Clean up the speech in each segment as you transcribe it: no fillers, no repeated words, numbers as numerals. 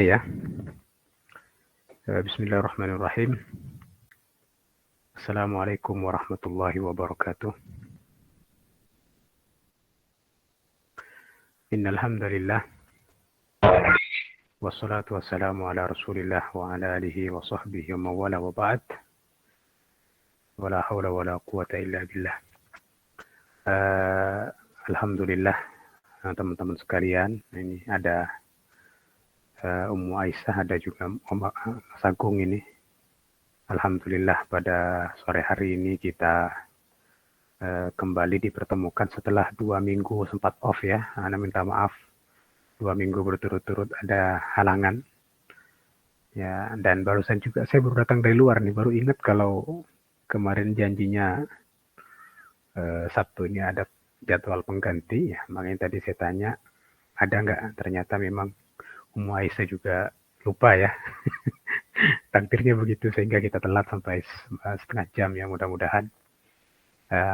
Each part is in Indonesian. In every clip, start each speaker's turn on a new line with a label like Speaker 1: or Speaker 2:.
Speaker 1: Ya, Bismillahirrahmanirrahim. Assalamualaikum warahmatullahi wabarakatuh. Innal hamdalillah wassalatu wassalamu ala Rasulillah wa ala alihi wa sahbihi wa mawala wa ba'd. Wala haula wala quwata illa billah. Uh, Alhamdulillah, teman-teman sekalian, ini ada Ummu Aisyah, ada juga Mas Agung ini. Alhamdulillah pada sore hari ini kita kembali dipertemukan setelah 2 minggu sempat off ya. Ana minta maaf, 2 minggu berturut-turut ada halangan. Ya, dan barusan juga saya baru datang dari luar nih, baru ingat kalau kemarin janjinya Sabtu ini ada jadwal pengganti ya. Makanya tadi saya tanya, ada nggak? Ternyata memang Ummu Aisyah juga lupa ya. Takdirnya begitu sehingga kita telat sampai setengah jam ya. Mudah-mudahan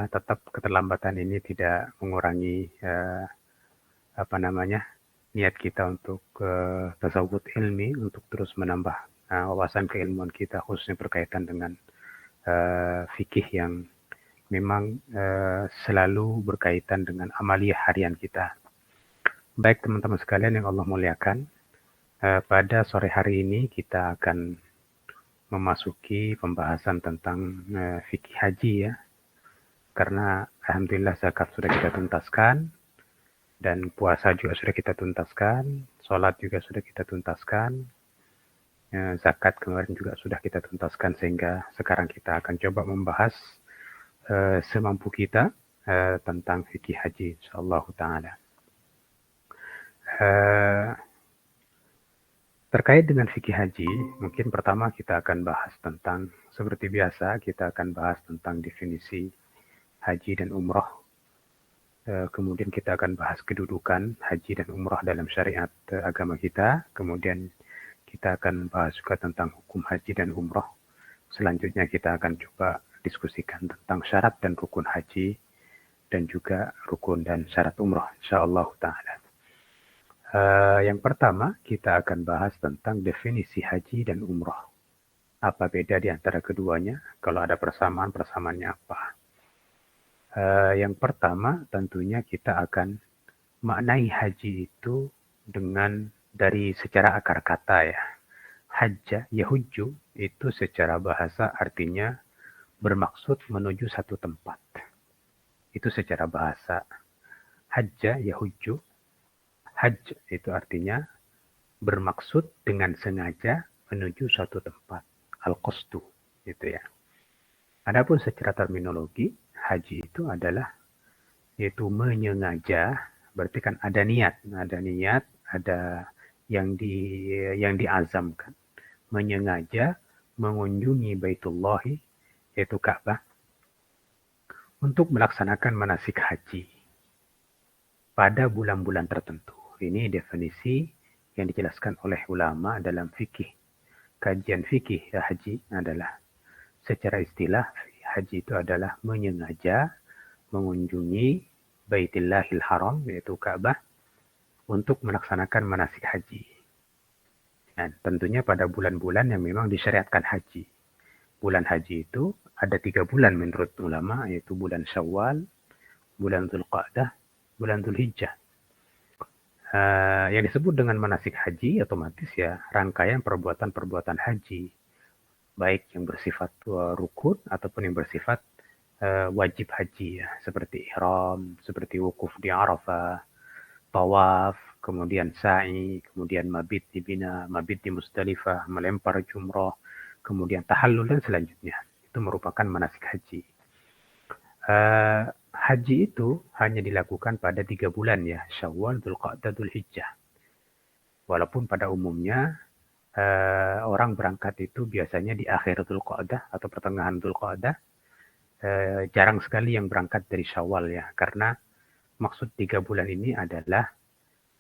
Speaker 1: tetap keterlambatan ini tidak mengurangi niat kita untuk tasawuf ilmi, untuk terus menambah wawasan keilmuan kita, khususnya berkaitan dengan fikih yang memang selalu berkaitan dengan amaliyah harian kita. Baik teman-teman sekalian yang Allah muliakan, pada sore hari ini kita akan memasuki pembahasan tentang fikih haji ya. Karena alhamdulillah zakat sudah kita tuntaskan, dan puasa juga sudah kita tuntaskan, sholat juga sudah kita tuntaskan, zakat kemarin juga sudah kita tuntaskan, sehingga sekarang kita akan coba membahas semampu kita tentang fikih haji insyaallah ta'ala. Terkait dengan fikih haji, mungkin pertama kita akan bahas tentang, seperti biasa, kita akan bahas tentang definisi haji dan umroh. Kemudian kita akan bahas kedudukan haji dan umroh dalam syariat agama kita. Kemudian kita akan bahas juga tentang hukum haji dan umroh. Selanjutnya kita akan coba diskusikan tentang syarat dan rukun haji dan juga rukun dan syarat umroh insyaallah ta'ala. Yang pertama kita akan bahas tentang definisi haji dan umroh. Apa beda di antara keduanya? Kalau ada persamaan, persamaannya apa? Yang pertama tentunya kita akan maknai haji itu dengan dari secara akar kata ya. Hajja, yahujju itu secara bahasa artinya bermaksud menuju satu tempat. Itu secara bahasa. Hajja, yahujju. Hajj itu artinya bermaksud dengan sengaja menuju suatu tempat. Al-qasdu gitu ya. Adapun secara terminologi, haji itu adalah yaitu menyengaja, berarti kan ada niat, ada yang diazamkan, menyengaja mengunjungi Baitullahi yaitu Ka'bah untuk melaksanakan manasik haji pada bulan-bulan tertentu. Ini definisi yang dijelaskan oleh ulama dalam fikih. Kajian fikih haji adalah secara istilah haji itu adalah menyengaja mengunjungi Baitillahil Haram yaitu Ka'bah untuk melaksanakan manasik haji. Dan tentunya pada bulan-bulan yang memang disyariatkan haji. Bulan haji itu ada 3 bulan menurut ulama, yaitu bulan Syawal, bulan Dzulqa'dah, bulan Dzulhijjah. Yang disebut dengan manasik haji otomatis ya rangkaian perbuatan-perbuatan haji, baik yang bersifat rukun ataupun yang bersifat wajib haji ya, seperti ihram, seperti wukuf di Arafah, tawaf, kemudian sa'i, kemudian mabit di Mina, mabit di Musdalifah, melempar jumrah, kemudian tahallul dan selanjutnya. Itu merupakan manasik haji. Haji itu hanya dilakukan pada 3 bulan ya, Syawal, Dzulqa'dah, Dzulhijjah. Walaupun pada umumnya orang berangkat itu biasanya di akhir Dzulqa'dah atau pertengahan Dzulqa'dah. Jarang sekali yang berangkat dari Syawal ya, karena maksud 3 bulan ini adalah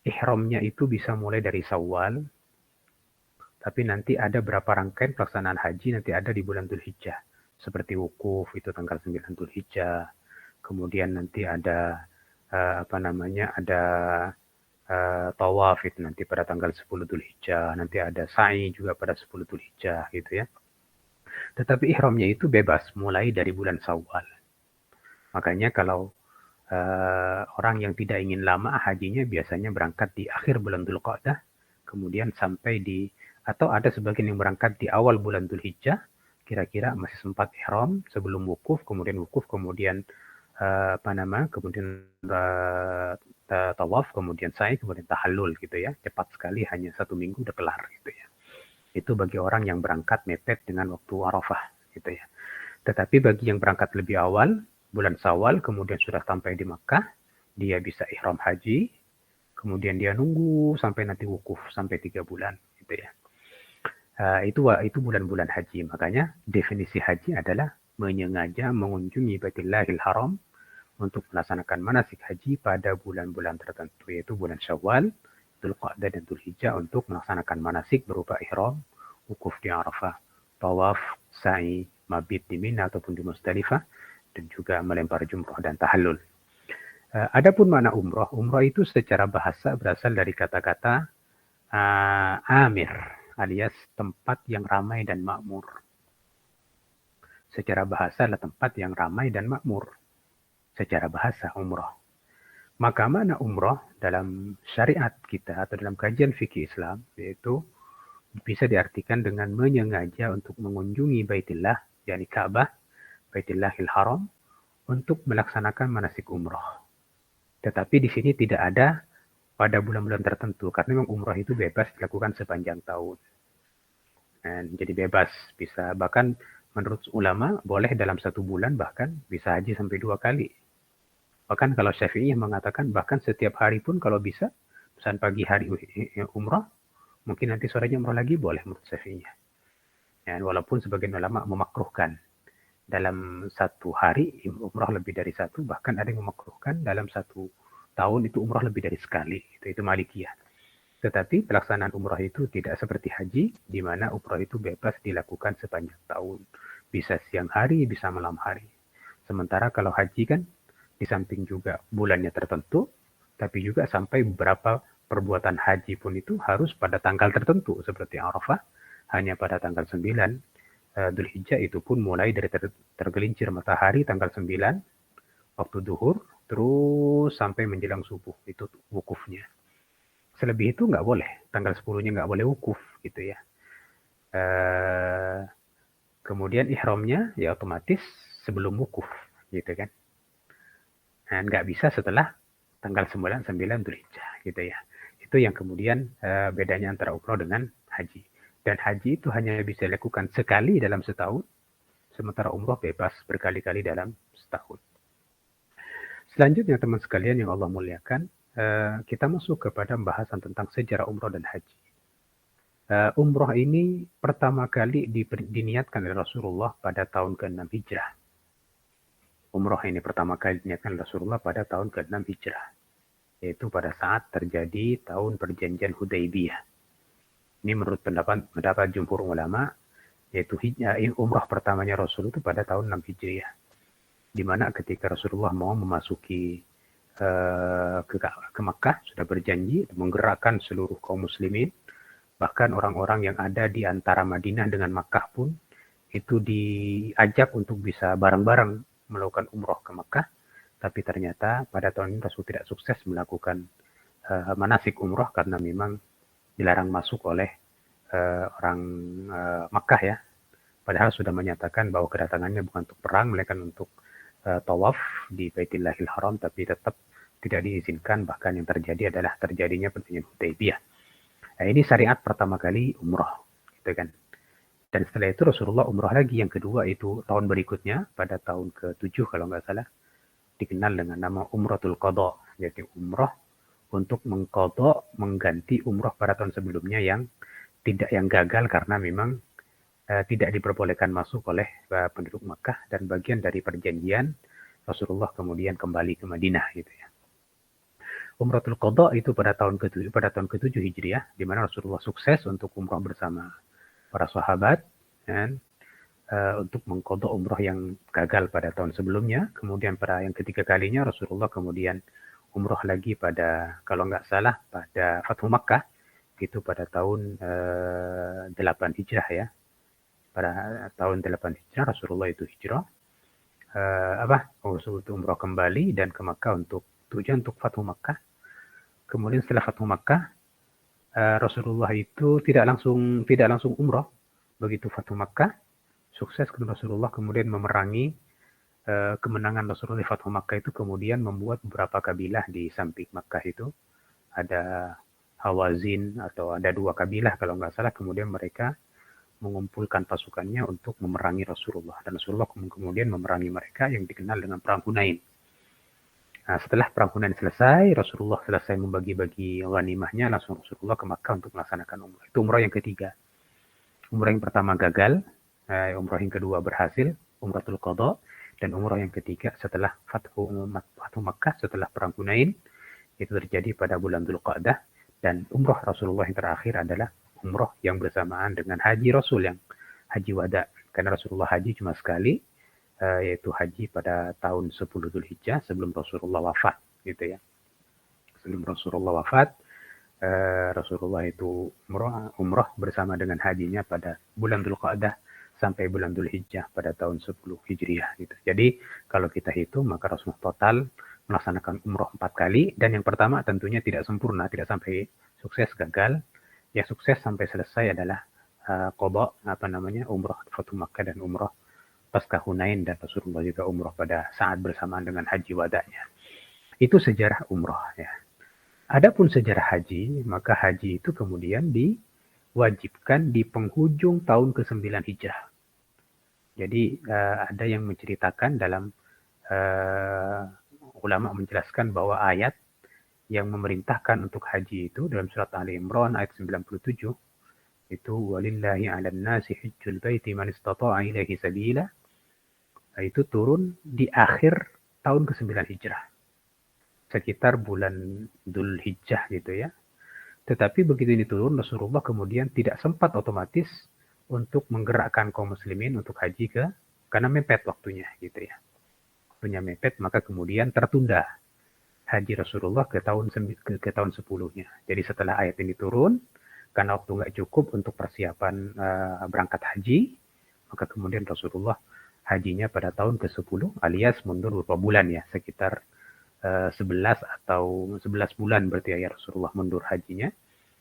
Speaker 1: ihramnya itu bisa mulai dari Syawal, tapi nanti ada berapa rangkaian pelaksanaan haji nanti ada di bulan Dzulhijjah. Seperti wukuf itu tanggal 9 Dzulhijjah. Kemudian nanti ada ada tawaf itu nanti pada tanggal 10 Dzulhijjah, nanti ada sa'i juga pada 10 Dzulhijjah gitu ya. Tetapi ihramnya itu bebas mulai dari bulan Syawal. Makanya kalau orang yang tidak ingin lama hajinya biasanya berangkat di akhir bulan Dzulqa'dah, kemudian sampai di, atau ada sebagian yang berangkat di awal bulan Dzulhijjah, kira-kira masih sempat ihram sebelum wukuf, kemudian kemudian tawaf, kemudian sa'i, kemudian tahallul gitu ya. Cepat sekali, hanya 1 minggu udah kelar gitu ya. Itu bagi orang yang berangkat mepet dengan waktu Arafah gitu ya. Tetapi bagi yang berangkat lebih awal, bulan Syawal, kemudian sudah sampai di Makkah, dia bisa ihram haji, kemudian dia nunggu sampai nanti wukuf sampai 3 bulan gitu ya. Itu bulan-bulan haji. Makanya definisi haji adalah menyengaja mengunjungi Baitullahil Haram untuk melaksanakan manasik haji pada bulan-bulan tertentu, yaitu bulan Syawal, Dzulqa'dah dan Dzulhijjah, untuk melaksanakan manasik berupa ihram, wukuf di Arafah, tawaf, sa'i, mabit di Mina ataupun di Musdalifah, dan juga melempar jumrah dan tahallul. Adapun makna umrah, umrah itu secara bahasa berasal dari kata-kata amir, alias tempat yang ramai dan makmur. Secara bahasa adalah tempat yang ramai dan makmur. Secara bahasa umrah. Maka makna umrah dalam syariat kita atau dalam kajian fikih Islam, yaitu bisa diartikan dengan menyengaja untuk mengunjungi Baitullah, yakni Ka'bah, Baitullahil Haram, untuk melaksanakan manasik umrah. Tetapi di sini tidak ada pada bulan-bulan tertentu, karena memang umrah itu bebas dilakukan sepanjang tahun. Dan jadi bebas, bisa bahkan menurut ulama boleh dalam 1 bulan bahkan bisa haji sampai 2 kali. Bahkan kalau Syafi'iyah mengatakan bahkan setiap hari pun kalau bisa, misalnya pagi hari umrah, mungkin nanti sorenya umrah lagi, boleh menurut Syafi'iyah. Ya, walaupun sebagian ulama memakruhkan dalam 1 hari umrah lebih dari 1, bahkan ada yang memakruhkan dalam 1 tahun itu umrah lebih dari sekali. Itu Malikiyah. Tetapi pelaksanaan umrah itu tidak seperti haji, di mana umrah itu bebas dilakukan sepanjang tahun. Bisa siang hari, bisa malam hari. Sementara kalau haji kan, di samping juga bulannya tertentu, tapi juga sampai beberapa perbuatan haji pun itu harus pada tanggal tertentu, seperti Arafah, hanya pada tanggal 9, Dzulhijjah itu pun mulai dari tergelincir matahari tanggal 9, waktu duhur, terus sampai menjelang subuh, itu wukufnya. Selebih itu nggak boleh, tanggal 10-nya nggak boleh wukuf gitu ya. Kemudian ihramnya ya otomatis sebelum wukuf gitu kan. Dan nggak bisa setelah tanggal 9 Dzulhijjah gitu ya. Itu yang kemudian bedanya antara umrah dengan haji. Dan haji itu hanya bisa dilakukan sekali dalam setahun, sementara umrah bebas berkali-kali dalam setahun. Selanjutnya teman sekalian yang Allah muliakan, kita masuk kepada pembahasan tentang sejarah umrah dan haji. Umrah ini pertama kali diniatkan oleh Rasulullah pada tahun ke-6 Hijrah. Umrah ini pertama kali diniatkan oleh Rasulullah pada tahun ke-6 Hijrah, yaitu pada saat terjadi tahun perjanjian Hudaybiyah. Ini menurut pendapat jumhur ulama, yaitu umrah pertamanya Rasul itu pada tahun 6 Hijriah. Di mana ketika Rasulullah mau memasuki ke Makkah, sudah berjanji menggerakkan seluruh kaum muslimin, bahkan orang-orang yang ada di antara Madinah dengan Makkah pun itu diajak untuk bisa bareng-bareng melakukan umrah ke Makkah. Tapi ternyata pada tahun ini Rasul tidak sukses melakukan manasik umrah karena memang dilarang masuk oleh orang Makkah ya. Padahal sudah menyatakan bahwa kedatangannya bukan untuk perang, melainkan untuk tawaf di Baitullahil Haram, tapi tetap tidak diizinkan. Bahkan yang terjadi adalah terjadinya perjanjian Hudaybiyah. Nah, ini syariat pertama kali umrah, gitu kan. Dan setelah itu Rasulullah umrah lagi yang kedua, itu tahun berikutnya pada tahun ke-7 kalau nggak salah, dikenal dengan nama Umratul Qadha, yaitu umrah untuk mengqadha, mengganti umrah pada tahun sebelumnya yang gagal karena memang tidak diperbolehkan masuk oleh penduduk Makkah, dan bagian dari perjanjian Rasulullah kemudian kembali ke Madinah gitu ya. Umratul Qadha itu pada tahun ke-7 Hijriah, di mana Rasulullah sukses untuk umrah bersama para sahabat dan untuk mengqadha umrah yang gagal pada tahun sebelumnya. Kemudian pada yang ketiga kalinya Rasulullah kemudian umroh lagi pada, kalau nggak salah, pada Fathu Makkah, itu pada tahun 8 Hijrah ya. Pada tahun 8 Hijrah Rasulullah itu hijrah, Rasul itu umroh kembali dan ke Makkah untuk tujuan untuk Fathu Makkah. Kemudian setelah Fathu Makkah, Rasulullah itu tidak langsung umroh. Begitu Fathu Makkah sukses, Rasulullah kemudian memerangi. Kemenangan Rasulullah di Fathu Makkah itu kemudian membuat beberapa kabilah di samping Makkah itu, ada Hawazin atau ada 2 kabilah kalau nggak salah, kemudian mereka mengumpulkan pasukannya untuk memerangi Rasulullah, dan Rasulullah kemudian memerangi mereka yang dikenal dengan Perang Hunain. Nah, setelah Perang Hunain selesai, Rasulullah selesai membagi-bagi ghanimahnya, langsung Rasulullah ke Makkah untuk melaksanakan umrah. Itu umrah yang ketiga. Umrah yang pertama gagal, umrah yang kedua berhasil, Umratul Qadha, dan umrah yang ketiga setelah Fathu Makkah, setelah Perang Hunain, itu terjadi pada bulan Dzulqa'dah. Dan umrah Rasulullah yang terakhir adalah umrah yang bersamaan dengan haji Rasul, yang haji wada. Karena Rasulullah haji cuma sekali, yaitu haji pada tahun 10 Dzulhijjah sebelum Rasulullah wafat, gitu ya. Sebelum Rasulullah wafat, Rasulullah itu umrah bersama dengan hajinya pada bulan Dzulqa'dah sampai bulan Dzulhijjah pada tahun 10 Hijriah gitu. Jadi kalau kita hitung maka Rasulullah total melaksanakan umrah 4 kali, dan yang pertama tentunya tidak sempurna, tidak sampai sukses, gagal. Yang sukses sampai selesai adalah qadha, umrah Fathu Makkah dan umrah pasca Hunain, dan Rasulullah juga umrah pada saat bersamaan dengan haji wadanya. Itu sejarah umrah ya. Adapun sejarah haji, maka haji itu kemudian diwajibkan di penghujung tahun ke-9 Hijrah. Jadi ada yang menceritakan dalam ulama menjelaskan bahwa ayat yang memerintahkan untuk haji itu dalam surat Ali Imran ayat 97 itu walillahi 'alan nasi hajjul baiti man istata'a ilaihi sabila, itu turun di akhir tahun ke-9 Hijrah, sekitar bulan Dzulhijjah gitu ya. Tetapi begitu ini turun, Rasulullah kemudian tidak sempat otomatis untuk menggerakkan kaum muslimin untuk haji karena mepet waktunya gitu ya. Waktunya mepet, maka kemudian tertunda haji Rasulullah ke tahun 10-nya. Jadi setelah ayat ini turun, karena waktu nggak cukup untuk persiapan berangkat haji, maka kemudian Rasulullah hajinya pada tahun ke-10 alias mundur beberapa bulan ya, sekitar 11 atau 11 bulan berarti ya Rasulullah mundur hajinya.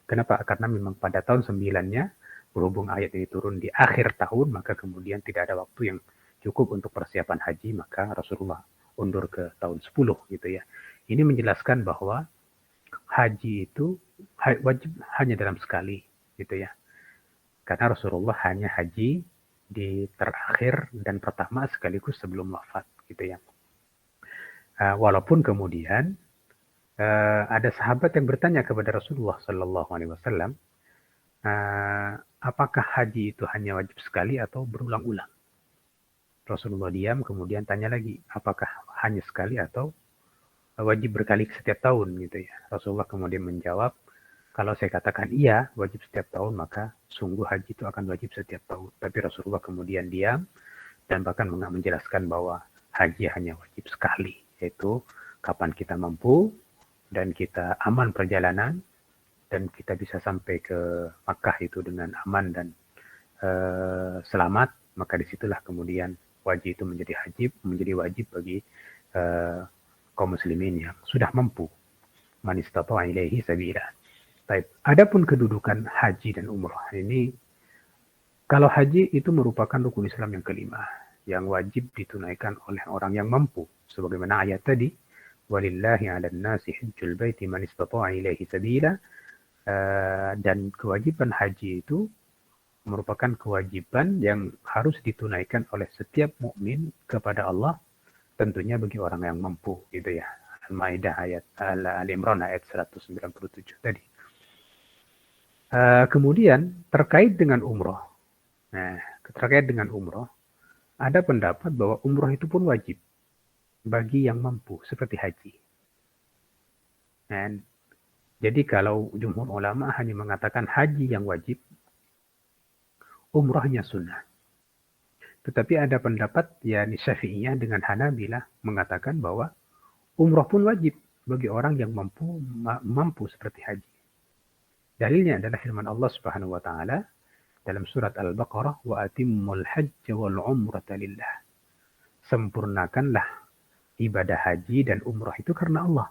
Speaker 1: Kenapa? Karena memang pada tahun 9-nya, berhubung ayat ini turun di akhir tahun, maka kemudian tidak ada waktu yang cukup untuk persiapan haji, maka Rasulullah undur ke tahun 10 gitu ya. Ini menjelaskan bahwa haji itu wajib hanya dalam sekali gitu ya. Karena Rasulullah hanya haji di terakhir dan pertama sekaligus sebelum wafat gitu ya. Walaupun kemudian ada sahabat yang bertanya kepada Rasulullah Sallallahu Alaihi Wasallam, apakah haji itu hanya wajib sekali atau berulang-ulang? Rasulullah diam, kemudian tanya lagi, apakah hanya sekali atau wajib berkali setiap tahun gitu ya. Rasulullah kemudian menjawab, kalau saya katakan iya wajib setiap tahun, maka sungguh haji itu akan wajib setiap tahun. Tapi Rasulullah kemudian diam dan bahkan menjelaskan bahwa haji hanya wajib sekali, yaitu kapan kita mampu dan kita aman perjalanan dan kita bisa sampai ke Makkah itu dengan aman dan selamat, maka disitulah kemudian haji itu menjadi wajib bagi kaum muslimin yang sudah mampu. Man istata'a ilaihi sabila. Baik, adapun kedudukan haji dan umrah ini, kalau haji itu merupakan rukun Islam yang kelima yang wajib ditunaikan oleh orang yang mampu, sebagaimana ayat tadi, walillahi 'alan nasi hajjul baiti man istata'a ilaihi sabila. Dan kewajiban haji itu merupakan kewajiban yang harus ditunaikan oleh setiap mukmin kepada Allah, tentunya bagi orang yang mampu gitu ya. Al-Maidah ayat Al-Imran ayat 197 tadi. Kemudian terkait dengan umroh. Nah, terkait dengan umroh, ada pendapat bahwa umroh itu pun wajib bagi yang mampu seperti haji. Dan jadi kalau jumhur ulama hanya mengatakan haji yang wajib, umrohnya sunnah. Tetapi ada pendapat yakni Syafi'iyah dengan Hanabilah mengatakan bahwa umroh pun wajib bagi orang yang mampu seperti haji. Dalilnya adalah firman Allah Subhanahu wa taala dalam surat Al-Baqarah, wa atimmul hajj wal umrata lillah. Sempurnakanlah ibadah haji dan umrah itu karena Allah.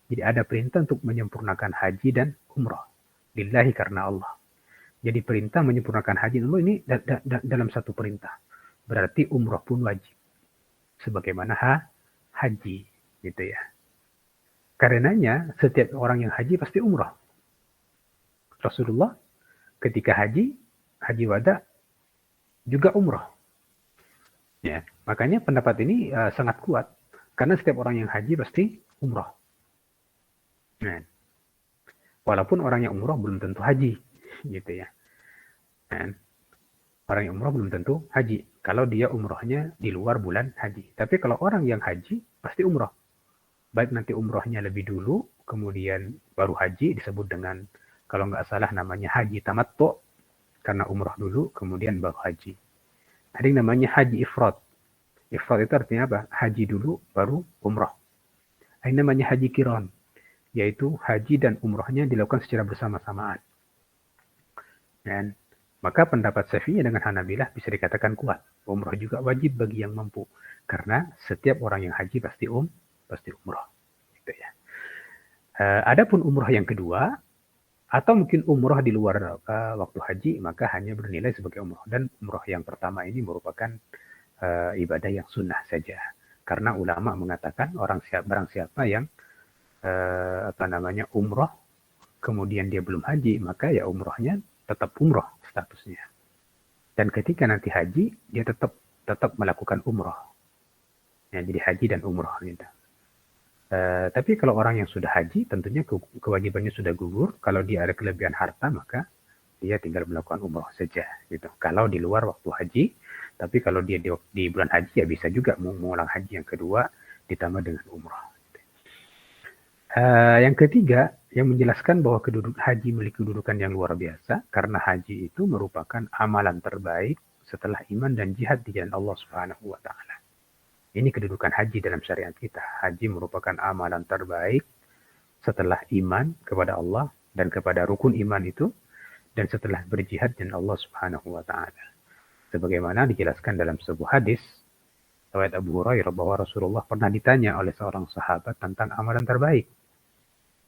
Speaker 1: Jadi ada perintah untuk menyempurnakan haji dan umrah. Lillahi, karena Allah. Jadi perintah menyempurnakan haji dan umrah ini dalam satu perintah. Berarti umrah pun wajib. Sebagaimana haji. Gitu ya. Karenanya setiap orang yang haji pasti umrah. Rasulullah ketika haji wada juga umrah. Ya, makanya pendapat ini sangat kuat karena setiap orang yang haji pasti umrah. Nah, walaupun orang yang umrah belum tentu haji, gitu ya. Nah, orang yang umrah belum tentu haji kalau dia umrahnya di luar bulan haji. Tapi kalau orang yang haji pasti umrah. Baik nanti umrahnya lebih dulu, kemudian baru haji, disebut dengan kalau nggak salah namanya haji tamattu, karena umrah dulu, kemudian baru haji. Ada yang namanya haji ifrad. Ifrad itu artinya apa? Haji dulu, baru umrah. Ada yang namanya haji kiron, yaitu haji dan umrahnya dilakukan secara bersama-samaan. Dan maka pendapat Syafi'i dengan Hanabilah bisa dikatakan kuat. Umrah juga wajib bagi yang mampu. Karena setiap orang yang haji pasti umrah. Gitu ya. Adapun umrah yang kedua, atau mungkin umrah di luar waktu haji, maka hanya bernilai sebagai umrah. Dan umrah yang pertama ini merupakan ibadah yang sunnah saja. Karena ulama mengatakan barang siapa yang umrah kemudian dia belum haji, maka ya umrahnya tetap umrah statusnya. Dan ketika nanti haji, dia tetap melakukan umrah. Ya, jadi haji dan umrah gitu. Tapi kalau orang yang sudah haji, tentunya kewajibannya sudah gugur. Kalau dia ada kelebihan harta, maka dia tinggal melakukan umrah saja. Gitu. Kalau di luar waktu haji, tapi kalau dia di bulan haji, ya bisa juga mengulang haji yang kedua, ditambah dengan umrah. Yang ketiga, yang menjelaskan bahwa haji memiliki kedudukan yang luar biasa, karena haji itu merupakan amalan terbaik setelah iman dan jihad di jalan Allah Subhanahu wa Ta'ala. Ini kedudukan haji dalam syariat kita. Haji merupakan amalan terbaik setelah iman kepada Allah dan kepada rukun iman itu, dan setelah berjihad dengan Allah Subhanahu wa Ta'ala. Sebagaimana dijelaskan dalam sebuah hadis riwayat Abu Hurairah bahwa Rasulullah pernah ditanya oleh seorang sahabat tentang amalan terbaik.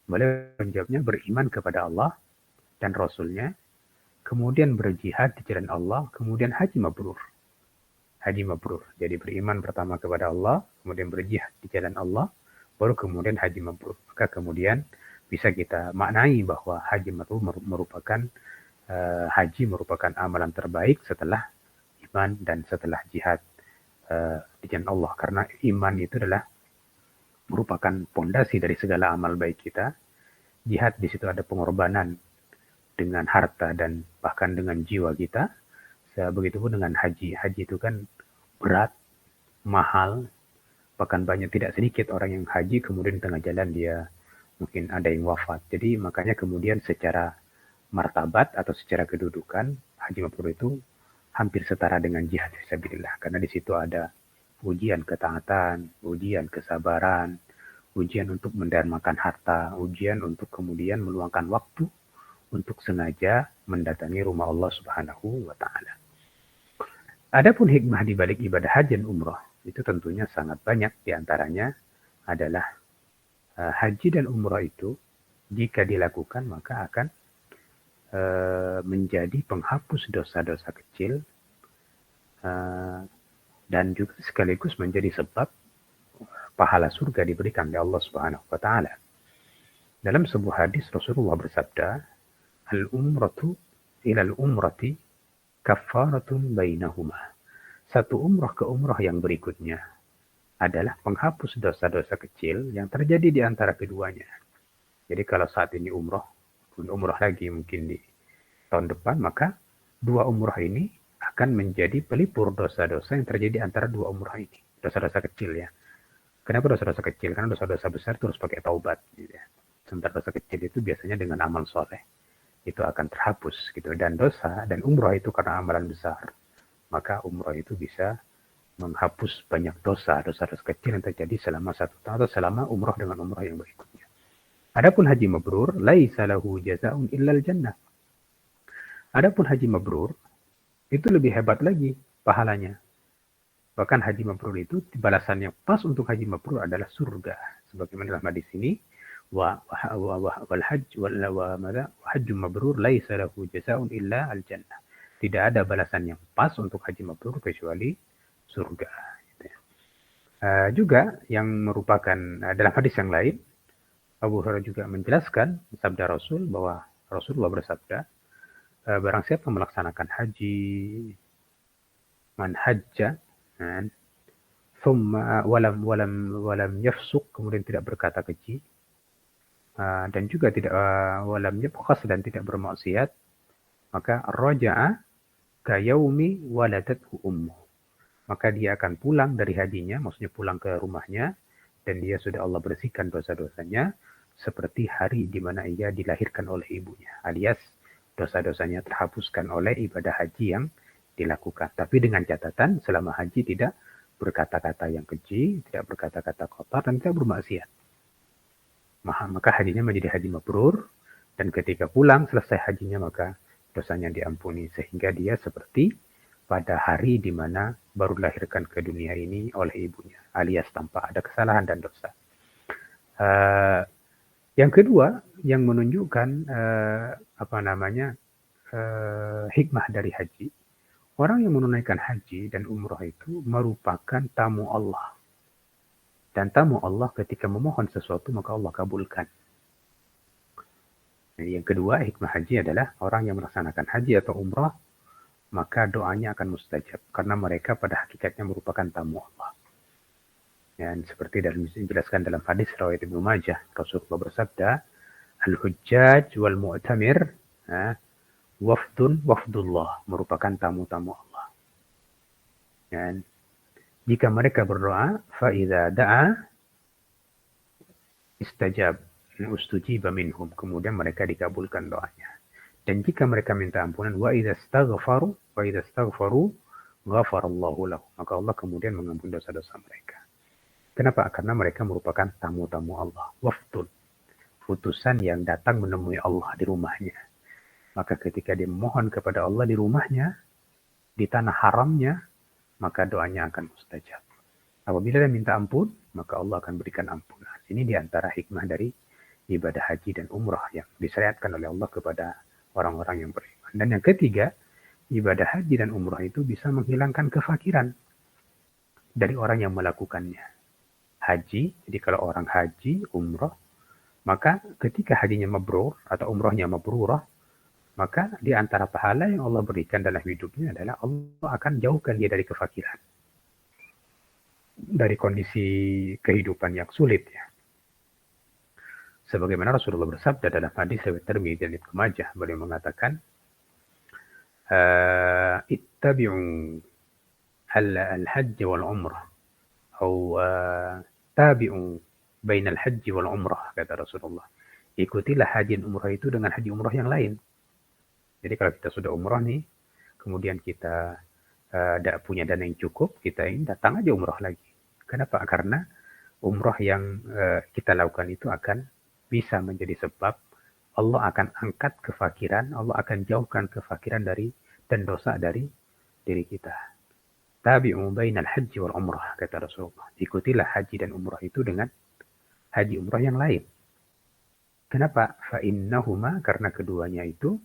Speaker 1: Beliau menjawabnya beriman kepada Allah dan Rasulnya, kemudian berjihad di jalan Allah, kemudian haji mabrur. Haji mabrur. Jadi beriman pertama kepada Allah, kemudian berjihad di jalan Allah, baru kemudian haji mabrur. Maka kemudian bisa kita maknai bahwa haji mabrur merupakan amalan terbaik setelah iman dan setelah jihad di jalan Allah. Karena iman itu adalah merupakan pondasi dari segala amal baik kita. Jihad di situ ada pengorbanan dengan harta dan bahkan dengan jiwa kita. Begitupun dengan haji. Haji itu kan berat, mahal, bahkan banyak tidak sedikit orang yang haji kemudian tengah jalan dia mungkin ada yang wafat. Jadi makanya kemudian secara martabat atau secara kedudukan haji mabrur itu hampir setara dengan jihad fisabilillah, karena di situ ada ujian ketaatan, ujian kesabaran, ujian untuk mendarmakan harta, ujian untuk kemudian meluangkan waktu untuk sengaja mendatangi rumah Allah Subhanahu wa Ta'ala. Adapun hikmah di balik ibadah haji dan umrah itu tentunya sangat banyak. Di antaranya adalah haji dan umrah itu jika dilakukan maka akan menjadi penghapus dosa-dosa kecil dan juga sekaligus menjadi sebab pahala surga diberikan oleh Allah Subhanahu wa Ta'ala. Dalam sebuah hadis Rasulullah bersabda, "Al-umratu ilal umrati kafaratun bainahuma." Satu umrah ke umrah yang berikutnya adalah penghapus dosa-dosa kecil yang terjadi di antara keduanya. Jadi kalau saat ini umrah lagi mungkin di tahun depan, maka dua umrah ini akan menjadi pelipur dosa-dosa yang terjadi antara dua umrah ini. Dosa-dosa kecil ya. Kenapa dosa-dosa kecil? Karena dosa-dosa besar terus pakai taubat. Gitu ya. Sementara dosa kecil itu biasanya dengan amal soleh itu akan terhapus gitu. Dan dosa dan umrah itu karena amalan besar, maka umrah itu bisa menghapus banyak dosa-dosa kecil yang terjadi selama 1 tahun atau selama umrah dengan umrah yang berikutnya. Adapun haji mabrur, laisa lahu jazaa'un illal jannah. Adapun haji mabrur itu lebih hebat lagi pahalanya. Bahkan haji mabrur itu balasan yang pas untuk haji mabrur adalah surga. Sebagaimana dalam hadis ini, wal hajj mabrur laisa lahu jazaa'un illa al jannah. Tidak ada balasan yang pas untuk haji mabrur kecuali surga. Juga yang merupakan dalam hadis yang lain, Abu Hurairah juga menjelaskan sabda Rasul bahwa Rasulullah bersabda, barang siapa melaksanakan haji, man hajja, thumma walam yafsuq, kemudian tidak berkata keji, dan juga tidak walam yabkhas, dan tidak bermaksiat, maka raja'a ka yaumi waladathu ummuh, maka dia akan pulang dari hajinya, maksudnya pulang ke rumahnya, dan dia sudah Allah bersihkan dosa-dosanya seperti hari di mana ia dilahirkan oleh ibunya, alias dosa-dosanya terhapuskan oleh ibadah haji yang dilakukan. Tapi dengan catatan selama haji tidak berkata-kata yang keji, tidak berkata-kata kotor, dan tidak bermaksiat. Maka hajinya menjadi haji mabrur, dan ketika pulang selesai hajinya maka dosanya diampuni, sehingga dia seperti pada hari di mana baru dilahirkan ke dunia ini oleh ibunya, alias tanpa ada kesalahan dan dosa. Yang kedua, yang menunjukkan hikmah dari haji, orang yang menunaikan haji dan umrah itu merupakan tamu Allah. Dan tamu Allah ketika memohon sesuatu maka Allah kabulkan. Jadi yang kedua, hikmah haji adalah orang yang melaksanakan haji atau umrah, maka doanya akan mustajab. Karena mereka pada hakikatnya merupakan tamu Allah. Dan seperti dijelaskan dalam hadis riwayat Ibnu Majah, Rasulullah bersabda, al-hujjaj wal mu'tamir wafdullah, merupakan tamu-tamu Allah. Dan jika mereka berdoa, fa idza da'a istajab, ustujiba minhum, kemudian mereka dikabulkan doanya. Dan jika mereka minta ampunan, wa idza istaghfaru ghafarallahu lahu, maka Allah kemudian mengampuni dosa-dosa mereka. Kenapa? Karena mereka merupakan tamu-tamu Allah, wafdun, utusan yang datang menemui Allah di rumahnya. Maka ketika dia memohon kepada Allah di rumahnya, di tanah haramnya, maka doanya akan mustajab. Apabila dia minta ampun, maka Allah akan berikan ampunan. Ini diantara hikmah dari ibadah haji dan umrah yang disyariatkan oleh Allah kepada orang-orang yang beriman. Dan yang ketiga, ibadah haji dan umrah itu bisa menghilangkan kefakiran dari orang yang melakukannya. Haji, jadi kalau orang haji, umrah, maka ketika hajinya mabrur atau umrahnya mabrurah, maka di antara pahala yang Allah berikan dalam hidupnya adalah Allah akan jauhkan dia dari kefakiran, dari kondisi kehidupan yang sulit ya. Sebagaimana Rasulullah bersabda dalam hadis riwayat Tirmidzi dan Ibnu Majah, beliau mengatakan, ittabi'u al-hajj wal umrah, atau tabi'u bainal haji wal umrah, kata Rasulullah. Ikutilah haji dan umrah itu dengan haji umrah yang lain. Jadi kalau kita sudah umrah nih, kemudian kita tidak punya dana yang cukup, kita ini datang aja umrah lagi. Kenapa? Karena umrah yang kita lakukan itu akan bisa menjadi sebab Allah akan angkat kefakiran, Allah akan jauhkan kefakiran dari dan dosa dari diri kita. Tabi'u bainal haji wal umrah, kata Rasulullah. Ikutilah haji dan umrah itu dengan haji umrah yang lain. Kenapa? Fa'innahuma, karena keduanya itu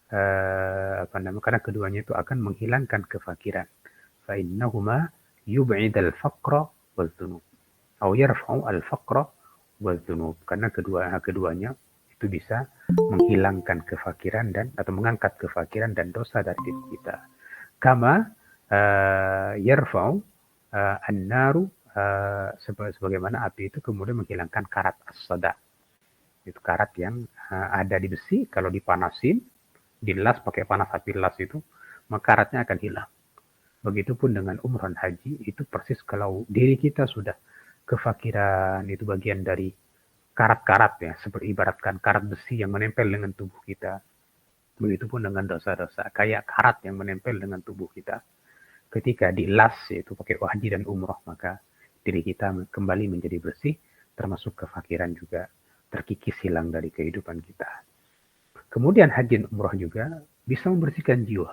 Speaker 1: karena keduanya itu akan menghilangkan kefakiran. Fa'innahuma yub'idal faqra wal dzunub, atau yarfa'u al faqra wal dzunub, karena keduanya itu bisa menghilangkan kefakiran dan atau mengangkat kefakiran dan dosa dari diri kita. Kama yarfa'u an-naru, sebagaimana api itu kemudian menghilangkan karat as-sada. Itu karat yang ada di besi, kalau dipanasin, dilas pakai panas api las itu, maka karatnya akan hilang. Begitupun dengan umrah haji, itu persis kalau diri kita sudah kefakiran, itu bagian dari karat-karat ya, seperti ibaratkan karat besi yang menempel dengan tubuh kita. Begitupun dengan dosa-dosa, kayak karat yang menempel dengan tubuh kita. ketika dilas yaitu pakai haji dan umroh, maka diri kita kembali menjadi bersih, termasuk kefakiran juga terkikis hilang dari kehidupan kita. Kemudian haji dan umroh juga bisa membersihkan jiwa.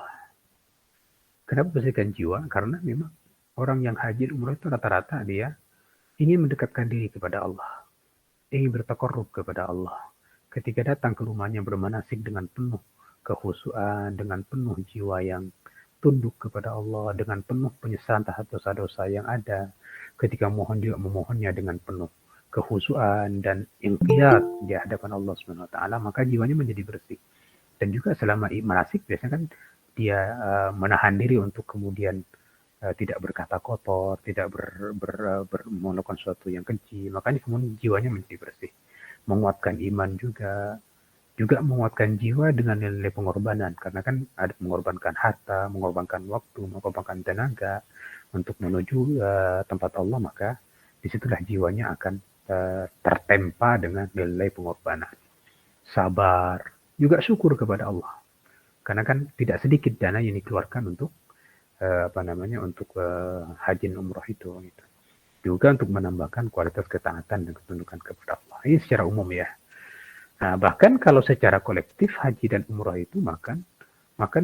Speaker 1: Kenapa bersihkan jiwa? Karena memang orang yang haji dan umroh itu rata-rata dia ingin mendekatkan diri kepada Allah, ingin bertakarrub kepada Allah. Ketika datang ke rumahnya bermanasik dengan penuh kekhusyuan, dengan penuh jiwa yang tunduk kepada Allah, dengan penuh penyesalan terhadap dosa-dosa yang ada. Ketika mohon juga memohonnya dengan penuh kekhusyuan dan inqiyad di hadapan Allah Subhanahu wa taala, maka jiwanya menjadi bersih. Dan juga selama manasik biasanya kan dia menahan diri untuk kemudian tidak berkata kotor, tidak melakukan sesuatu yang keji, makanya kemudian jiwanya menjadi bersih. Menguatkan iman juga menguatkan jiwa dengan nilai pengorbanan, karena kan ada mengorbankan harta, mengorbankan waktu, mengorbankan tenaga untuk menuju tempat Allah, maka disitulah jiwanya akan tertempa dengan nilai pengorbanan. Sabar, juga syukur kepada Allah, karena kan tidak sedikit dana yang dikeluarkan untuk untuk haji dan umroh itu gitu. Juga untuk menambahkan kualitas ketaatan dan ketundukan kepada Allah. Ini secara umum ya. Nah, bahkan kalau secara kolektif haji dan umroh itu makan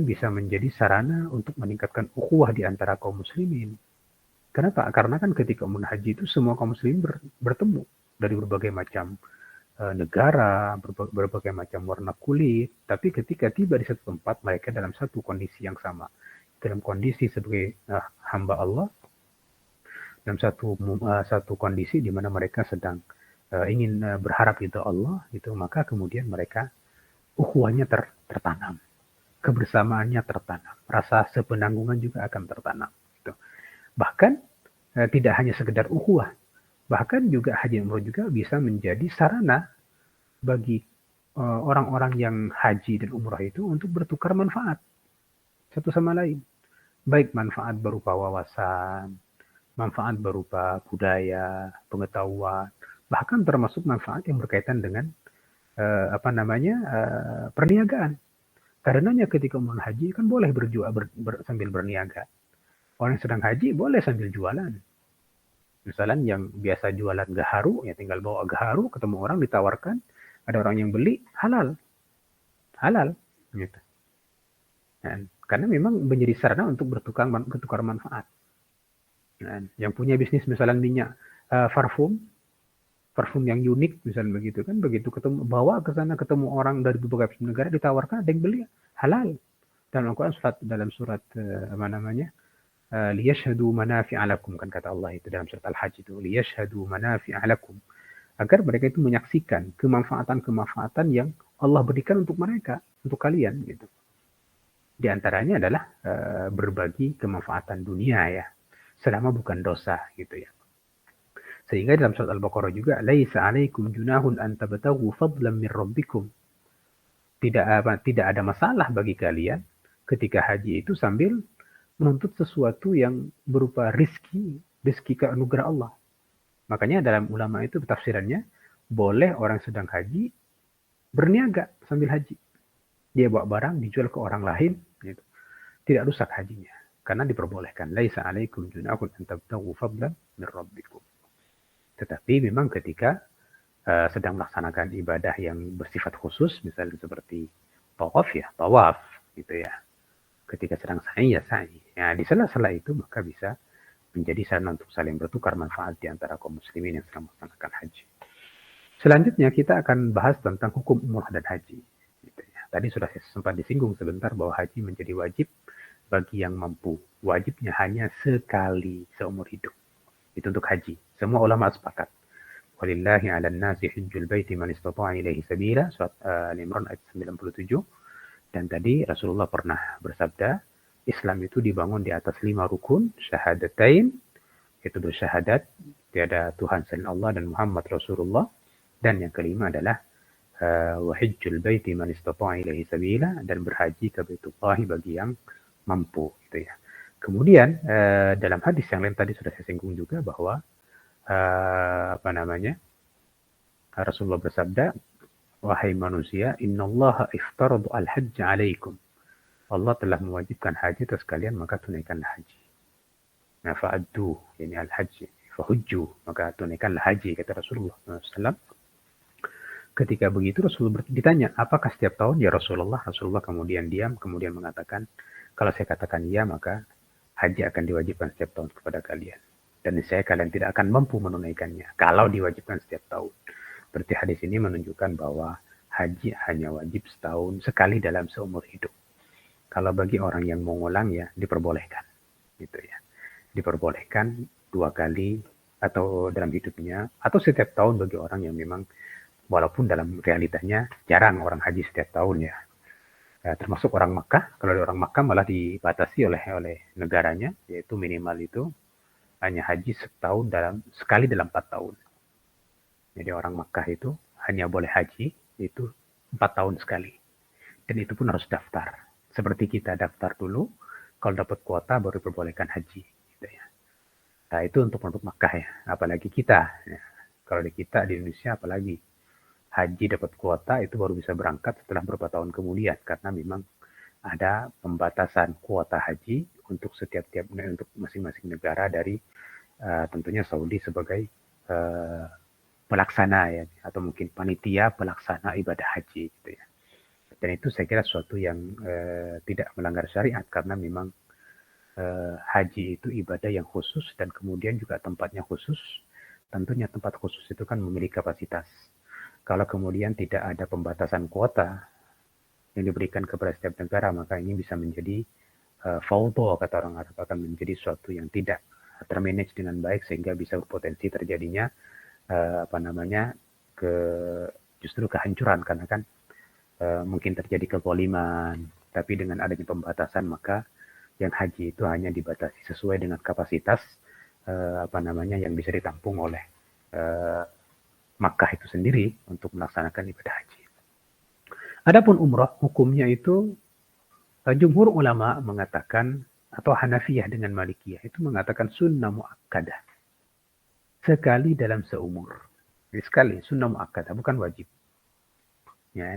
Speaker 1: bisa menjadi sarana untuk meningkatkan ukhuwah di antara kaum muslimin. Kenapa? Karena kan ketika umrah haji itu semua kaum muslimin bertemu dari berbagai macam negara, berbagai macam warna kulit, tapi ketika tiba di satu tempat mereka dalam satu kondisi yang sama, dalam kondisi sebagai hamba Allah, dalam satu kondisi di mana mereka sedang ingin berharap itu Allah, itu maka kemudian mereka ukhuwahnya tertanam, kebersamaannya tertanam, rasa sepenanggungan juga akan tertanam. Gitu. Bahkan tidak hanya sekedar ukhuwah, bahkan juga haji umroh juga bisa menjadi sarana bagi orang-orang yang haji dan umroh itu untuk bertukar manfaat satu sama lain. Baik manfaat berupa wawasan, manfaat berupa budaya, pengetahuan, bahkan termasuk manfaat yang berkaitan dengan perniagaan. Karenanya ketika umrah haji kan boleh berjual sambil berniaga. Orang yang sedang haji boleh sambil jualan. Misalnya yang biasa jualan gaharu, ya tinggal bawa gaharu, ketemu orang ditawarkan, ada orang yang beli, halal, gitu. Dan karena memang menjadi sarana untuk bertukar manfaat. Dan yang punya bisnis misalnya minyak parfum yang unik misalnya begitu kan, begitu ketemu bawa ke sana, ketemu orang dari berbagai negara, ditawarkan, ada yang beli, halal. Dalam Al-Quran dalam surat liyashhadu manafi'a lakum, kan kata Allah itu dalam surat Al-Hajj itu, liyashhadu manafi'a lakum, agar mereka itu menyaksikan kemanfaatan yang Allah berikan untuk mereka, untuk kalian gitu. Di antaranya adalah berbagi kemanfaatan dunia ya, selama bukan dosa gitu ya. Sehingga dalam surat Al-Baqarah juga, laisa 'alaikum junahun an tabtaghu fadlan min rabbikum. Tidak ada masalah bagi kalian ketika haji itu sambil menuntut sesuatu yang berupa rizki keanugerah Allah. Makanya dalam ulama itu tafsirannya, boleh orang sedang haji berniaga sambil haji. Dia bawa barang dijual ke orang lain, gitu. Tidak rusak hajinya, karena diperbolehkan. Laisa 'alaikum junahun an tabtaghu fadlan min rabbikum. Tetapi memang ketika sedang melaksanakan ibadah yang bersifat khusus, misalnya seperti tawaf gitu ya. Ketika sedang sa'i ya sa'i. Ya, di sela-sela itu maka bisa menjadi sarana untuk saling bertukar manfaat di antara kaum muslimin yang sedang melaksanakan haji. Selanjutnya kita akan bahas tentang hukum umrah dan haji. Gitu ya. Tadi sudah sempat disinggung sebentar bahwa haji menjadi wajib bagi yang mampu. Wajibnya hanya sekali seumur hidup. Itu untuk haji. Semua ulama sepakat. Walillahi 'alan nasi hajjul baiti man istata'a ilaihi sabila, surat Al-Imran ayat 97. Dan tadi Rasulullah pernah bersabda, Islam itu dibangun di atas 5 rukun, syahadatain, yaitu bersyahadat tiada Tuhan selain Allah dan Muhammad Rasulullah. Dan yang kelima adalah wa hajjul baiti man istata'a ilaihi sabila, dan berhaji ke Baitullah bagi yang mampu gitu ya. Kemudian dalam hadis yang lain tadi sudah saya singgung juga bahwa Rasulullah bersabda, wahai manusia, innallaha iftaradu al-hajj alaikum. Allah telah mewajibkan haji atas kalian, maka tunaikanlah haji. Nah, fa'addu, ini al-haji, fahujju, maka tunaikanlah haji, kata Rasulullah SAW. Ketika begitu Rasulullah ditanya, apakah setiap tahun? Ya Rasulullah. Rasulullah kemudian diam, kemudian mengatakan, kalau saya katakan iya, maka haji akan diwajibkan setiap tahun kepada kalian. Dan saya kalian tidak akan mampu menunaikannya kalau diwajibkan setiap tahun. Berarti hadis ini menunjukkan bahwa haji hanya wajib setahun sekali dalam seumur hidup. Kalau bagi orang yang mau ngulang ya diperbolehkan, gitu ya. Diperbolehkan 2 kali atau dalam hidupnya, atau setiap tahun bagi orang yang memang, walaupun dalam realitanya jarang orang haji setiap tahun ya. Termasuk orang Makkah, kalau orang Makkah malah dibatasi oleh negaranya, yaitu minimal itu hanya haji sekali dalam 4 tahun. Jadi orang Makkah itu hanya boleh haji itu 4 tahun sekali. Dan itu pun harus daftar. Seperti kita daftar dulu, kalau dapat kuota baru diperbolehkan haji. Gitu ya. Nah itu untuk penduduk Makkah ya. Apalagi kita. Ya. Kalau di kita di Indonesia apalagi. Haji dapat kuota itu baru bisa berangkat setelah beberapa tahun kemudian. Karena memang ada pembatasan kuota haji untuk untuk masing-masing negara dari tentunya Saudi sebagai pelaksana ya, atau mungkin panitia pelaksana ibadah haji gitu ya. Dan itu saya kira sesuatu yang tidak melanggar syariat karena memang haji itu ibadah yang khusus dan kemudian juga tempatnya khusus. Tentunya tempat khusus itu kan memiliki kapasitas. Kalau kemudian tidak ada pembatasan kuota yang diberikan kepada setiap negara, maka ini bisa menjadi faudo, kata orang Arab, akan menjadi sesuatu yang tidak termanage dengan baik sehingga bisa berpotensi terjadinya justru kehancuran karena kan mungkin terjadi kezaliman, tapi dengan adanya pembatasan maka yang haji itu hanya dibatasi sesuai dengan kapasitas yang bisa ditampung oleh Makkah itu sendiri untuk melaksanakan ibadah haji. Adapun umrah hukumnya itu jumhur ulama mengatakan, atau Hanafiyah dengan Malikiyah itu mengatakan sunnah muakkadah. Sekali dalam seumur. Sekali, sunnah muakkadah, bukan wajib. Ya.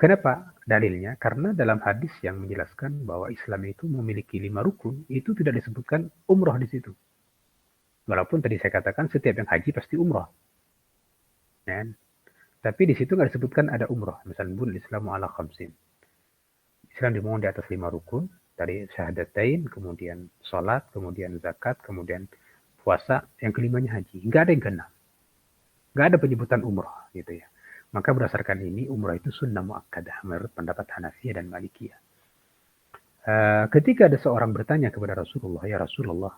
Speaker 1: Kenapa dalilnya? Karena dalam hadis yang menjelaskan bahwa Islam itu memiliki 5 rukun, itu tidak disebutkan umrah di situ. Walaupun tadi saya katakan setiap yang haji pasti umrah. Ya. Tapi di situ nggak disebutkan ada umrah. Misalnya bun Islamu ala khamsin. Islam dibangun di atas 5 rukun. Dari syahadatain, kemudian sholat, kemudian zakat, kemudian puasa. Yang kelimanya haji. Nggak ada yang keenam. Nggak ada penyebutan umrah gitu ya. Maka berdasarkan ini umrah itu sunnah muakkadah menurut pendapat Hanafiyah dan Malikiyah. Ketika ada seorang bertanya kepada Rasulullah, ya Rasulullah,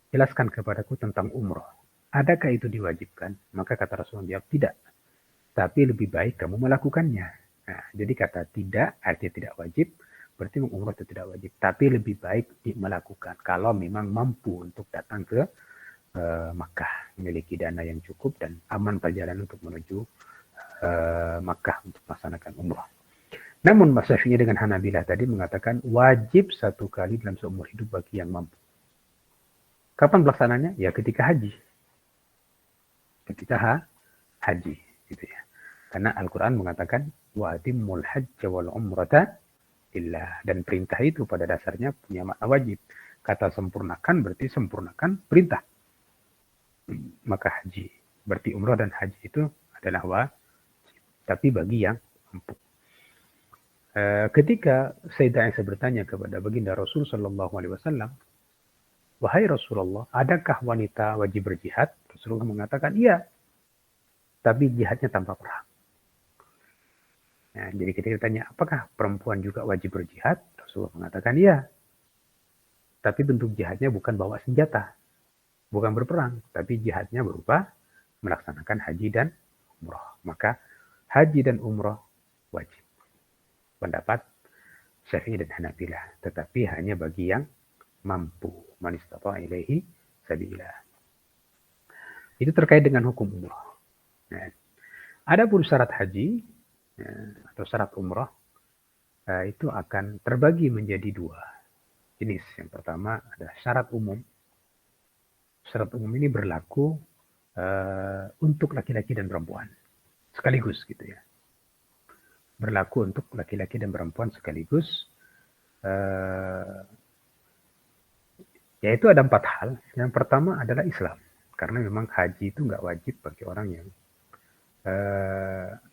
Speaker 1: jelaskan kepadaku tentang umrah. Adakah itu diwajibkan? Maka kata Rasulullah, tidak. Tapi lebih baik kamu melakukannya. Nah, jadi kata tidak artinya tidak wajib, berarti umrah itu tidak wajib. Tapi lebih baik melakukan kalau memang mampu untuk datang ke Makkah, memiliki dana yang cukup dan aman perjalanan untuk menuju Makkah untuk melaksanakan umrah. Namun Mas Syafi'i dengan Hanabilah tadi mengatakan wajib 1 kali dalam seumur hidup bagi yang mampu. Kapan pelaksananya? Ya ketika haji. Ketika haji, gitu ya. Karena Al-Quran mengatakan wa atimmul hajja wal umrata lillah, dan perintah itu pada dasarnya punya makna wajib. Kata sempurnakan berarti sempurnakan perintah. Maka haji berarti umrah dan haji itu adalah wajib, tapi bagi yang mampu. Ketika Sayyidah Aisyah bertanya kepada baginda Rasul sallallahu alaihi wasallam, wahai Rasulullah, adakah wanita wajib berjihad? Rasulullah mengatakan iya, tapi jihadnya tanpa perang. Nah, jadi ketika ditanya, apakah perempuan juga wajib berjihad? Rasulullah mengatakan iya. Tapi bentuk jihadnya bukan bawa senjata, bukan berperang, tapi jihadnya berupa melaksanakan haji dan umrah. Maka haji dan umrah wajib. Pendapat Syafi'i dan Hanabilah, tetapi hanya bagi yang mampu. Man istata'a ilaihi sabila. Itu terkait dengan hukum umrah. Nah, adapun syarat haji atau syarat umrah itu akan terbagi menjadi 2 jenis. Yang pertama ada syarat umum. Syarat umum ini berlaku untuk laki-laki dan perempuan sekaligus gitu ya. Berlaku untuk laki-laki dan perempuan sekaligus. Yaitu ada 4 hal. Yang pertama adalah Islam. Karena memang haji itu nggak wajib bagi orang yang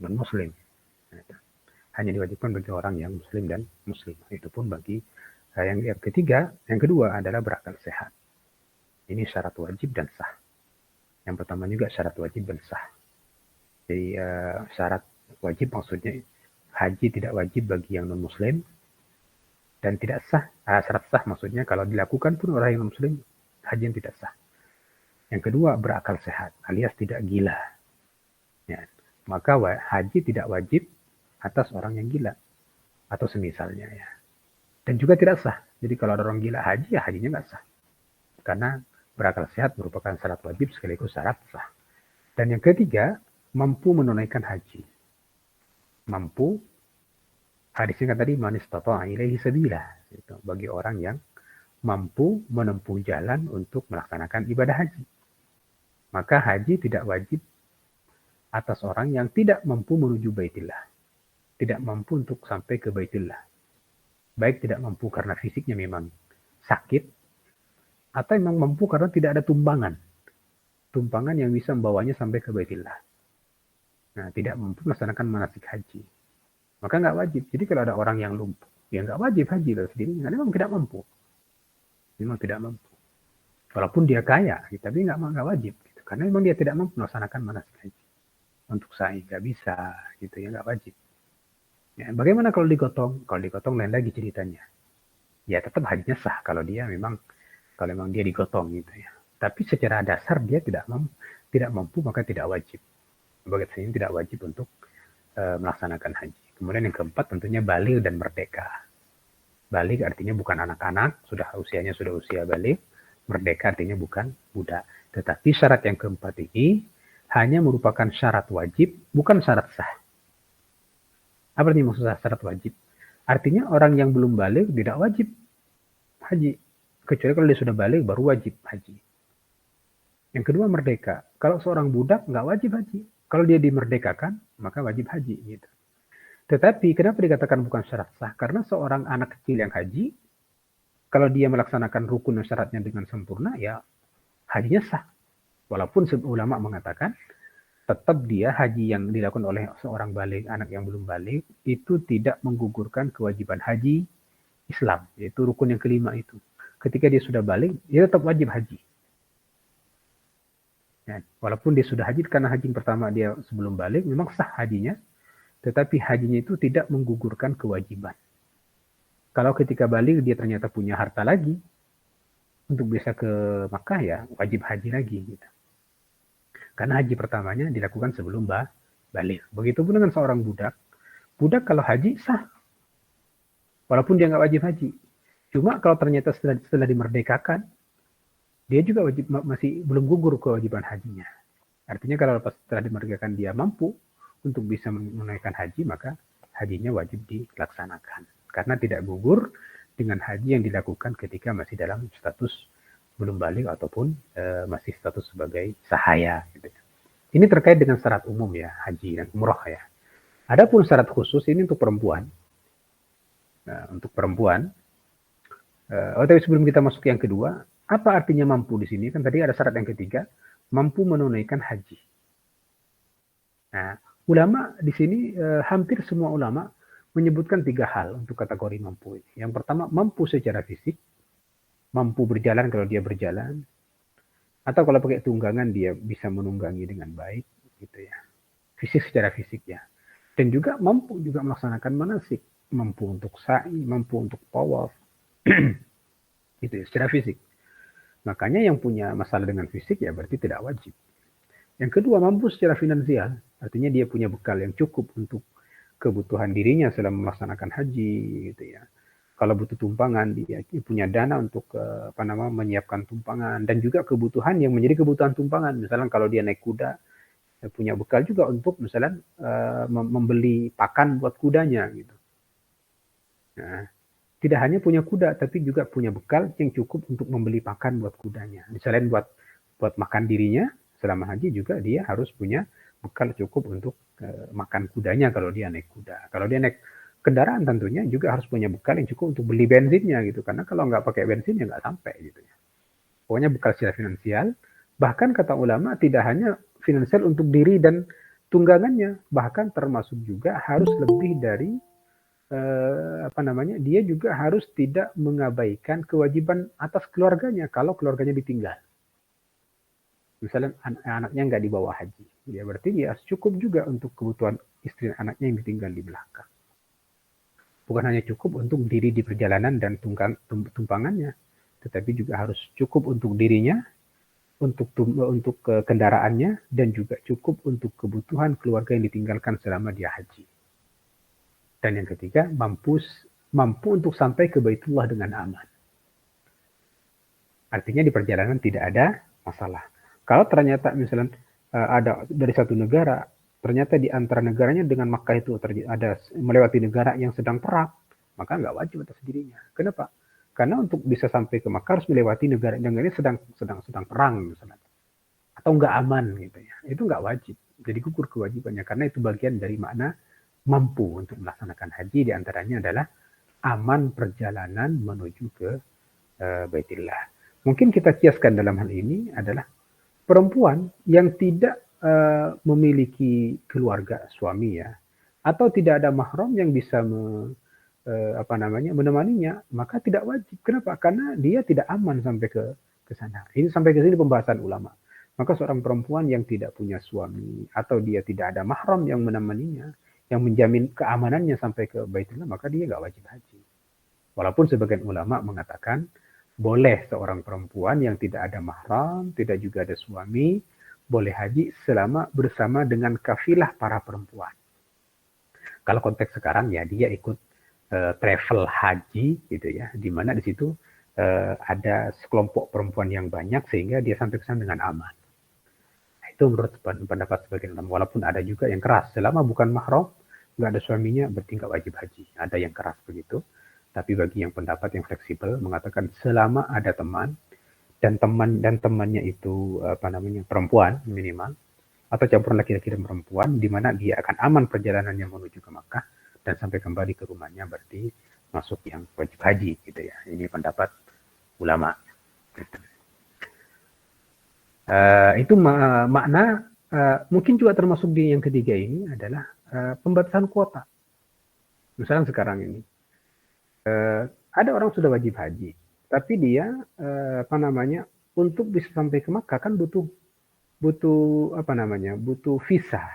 Speaker 1: non-muslim. Hanya diwajibkan bagi orang yang muslim dan muslim. Itu pun bagi yang kedua adalah berakal sehat. Ini syarat wajib dan sah. Yang pertama juga syarat wajib dan sah. Jadi syarat wajib maksudnya haji tidak wajib bagi yang non-muslim, dan tidak sah. Syarat sah maksudnya kalau dilakukan pun orang yang non-muslim, haji yang tidak sah. Yang kedua, berakal sehat alias tidak gila. Ya. Maka haji tidak wajib atas orang yang gila atau semisalnya ya. Dan juga tidak sah. Jadi kalau ada orang gila haji, ya hajinya nggak sah. Karena berakal sehat merupakan syarat wajib sekaligus syarat sah. Dan yang ketiga, mampu menunaikan haji. Mampu, hadisnya kan tadi man istata'a ilaihi sabila. Itu bagi orang yang mampu menempuh jalan untuk melaksanakan ibadah haji. Maka haji tidak wajib atas orang yang tidak mampu menuju Baitillah. Tidak mampu untuk sampai ke Baitillah. Baik tidak mampu karena fisiknya memang sakit, atau memang mampu karena tidak ada tumpangan. Tumpangan yang bisa membawanya sampai ke Baitillah. Nah, tidak mampu melaksanakan manasik haji. Maka nggak wajib. Jadi kalau ada orang yang lumpuh, ya nggak wajib haji loh sendiri. Karena memang tidak mampu. Memang tidak mampu. Walaupun dia kaya, tapi nggak wajib. Gitu. Karena memang dia tidak mampu melaksanakan manasik haji. Untuk sa'i nggak bisa, gitu ya, nggak wajib. Ya, bagaimana kalau digotong? Kalau digotong lain lagi ceritanya. Ya tetap hajinya sah kalau memang dia digotong gitu ya. Tapi secara dasar dia tidak mampu maka tidak wajib. Bagi ini tidak wajib untuk melaksanakan haji. Kemudian yang keempat tentunya baligh dan merdeka. Baligh artinya bukan anak-anak, usianya sudah usia baligh. Merdeka artinya bukan budak. Tetapi syarat yang keempat ini hanya merupakan syarat wajib, bukan syarat sah. Apa artinya maksud syarat wajib? Artinya orang yang belum baligh tidak wajib haji. Kecuali kalau dia sudah baligh baru wajib haji. Yang kedua merdeka. Kalau seorang budak nggak wajib haji. Kalau dia dimerdekakan maka wajib haji gitu. Tetapi kenapa dikatakan bukan syarat sah? Karena seorang anak kecil yang haji, kalau dia melaksanakan rukun dan syaratnya dengan sempurna, ya hajinya sah. Walaupun ulama mengatakan tetap dia haji yang dilakukan oleh seorang baligh, anak yang belum baligh, itu tidak menggugurkan kewajiban haji Islam, yaitu rukun yang kelima itu. Ketika dia sudah baligh, dia tetap wajib haji. Ya, walaupun dia sudah haji, karena haji pertama dia sebelum baligh, memang sah hajinya, tetapi hajinya itu tidak menggugurkan kewajiban. Kalau ketika baligh dia ternyata punya harta lagi, untuk bisa ke Makkah ya wajib haji lagi gitu. Karena haji pertamanya dilakukan sebelum baligh. Begitupun dengan seorang budak. Budak kalau haji sah. Walaupun dia nggak wajib haji. Cuma kalau ternyata setelah dimerdekakan, dia juga masih belum gugur kewajiban hajinya. Artinya kalau setelah dimerdekakan dia mampu untuk bisa menunaikan haji, maka hajinya wajib dilaksanakan. Karena tidak gugur dengan haji yang dilakukan ketika masih dalam status belum baligh ataupun masih status sebagai sahaya. Gitu. Ini terkait dengan syarat umum ya, haji dan umroh ya. Adapun syarat khusus ini untuk perempuan. Nah, untuk perempuan, tapi sebelum kita masuk yang kedua, apa artinya mampu di sini? Kan tadi ada syarat yang ketiga, mampu menunaikan haji. Nah, ulama di sini hampir semua ulama menyebutkan 3 hal untuk kategori mampu. Yang pertama, mampu secara fisik, mampu berjalan kalau dia berjalan, atau kalau pakai tunggangan dia bisa menunggangi dengan baik, gitu ya. Fisik secara fisik ya. Dan juga mampu juga melaksanakan manasik, mampu untuk sa'i, mampu untuk tawaf, gitu ya, secara fisik. Makanya yang punya masalah dengan fisik ya berarti tidak wajib. Yang kedua, mampu secara finansial, artinya dia punya bekal yang cukup untuk kebutuhan dirinya selama melaksanakan haji, gitu ya. Kalau butuh tumpangan, dia punya dana untuk menyiapkan tumpangan, dan juga kebutuhan yang menjadi kebutuhan tumpangan. Misalnya kalau dia naik kuda, dia punya bekal juga untuk misalnya membeli pakan buat kudanya, gitu. Nah, tidak hanya punya kuda, tapi juga punya bekal yang cukup untuk membeli pakan buat kudanya. Selain buat makan dirinya selama haji, juga dia harus punya bekal cukup untuk makan kudanya kalau dia naik kuda. Kalau dia naik kendaraan tentunya juga harus punya bekal yang cukup untuk beli bensinnya gitu. Karena kalau nggak pakai bensin ya nggak sampai gitu ya. Pokoknya bekal secara finansial. Bahkan kata ulama tidak hanya finansial untuk diri dan tunggangannya, bahkan termasuk juga harus lebih dari dia juga harus tidak mengabaikan kewajiban atas keluarganya kalau keluarganya ditinggal. Misalnya anaknya nggak dibawa haji, ya berarti dia cukup juga untuk kebutuhan istri anaknya yang ditinggal di belakang. Bukan hanya cukup untuk diri di perjalanan dan tumpangannya, tetapi juga harus cukup untuk dirinya, untuk kendaraannya, dan juga cukup untuk kebutuhan keluarga yang ditinggalkan selama dia haji. Dan yang ketiga, mampu untuk sampai ke Baitullah dengan aman. Artinya di perjalanan tidak ada masalah. Kalau ternyata misalnya ada dari satu negara, ternyata di antara negaranya dengan Makkah itu ada melewati negara yang sedang perang, maka nggak wajib atas dirinya. Kenapa? Karena untuk bisa sampai ke Makkah harus melewati negara ini sedang perang misalnya, atau nggak aman gitu ya. Itu nggak wajib. Jadi gugur kewajibannya karena itu bagian dari makna mampu untuk melaksanakan haji, diantaranya adalah aman perjalanan menuju ke Baitullah. Mungkin kita kiaskan dalam hal ini adalah perempuan yang tidak memiliki keluarga suami ya, atau tidak ada mahram yang bisa menemaninya, maka tidak wajib. Kenapa? Karena dia tidak aman sampai ke sana. Ini sampai ke sini pembahasan ulama. Maka seorang perempuan yang tidak punya suami atau dia tidak ada mahram yang menemaninya, yang menjamin keamanannya sampai ke Baitullah, maka dia nggak wajib haji. Walaupun sebagian ulama mengatakan boleh seorang perempuan yang tidak ada mahram, tidak juga ada suami, boleh haji selama bersama dengan kafilah para perempuan. Kalau konteks sekarang ya dia ikut travel haji gitu ya, di mana di situ ada sekelompok perempuan yang banyak sehingga dia sampai ke sana dengan aman. Itu menurut pendapat sebagian ulama. Walaupun ada juga yang keras, selama bukan mahram, nggak ada suaminya, berarti nggak wajib haji. Ada yang keras begitu. Tapi bagi yang pendapat yang fleksibel mengatakan selama ada teman dan temannya itu perempuan minimal atau campuran laki-laki dan perempuan, di mana dia akan aman perjalanannya menuju ke Makkah dan sampai kembali ke rumahnya, berarti masuk yang wajib haji gitu ya. Ini pendapat ulama. Itu makna mungkin juga termasuk di yang ketiga ini adalah pembatasan kuota. Misalnya sekarang ini ada orang sudah wajib haji, tapi dia untuk bisa sampai ke Makkah kan butuh visa.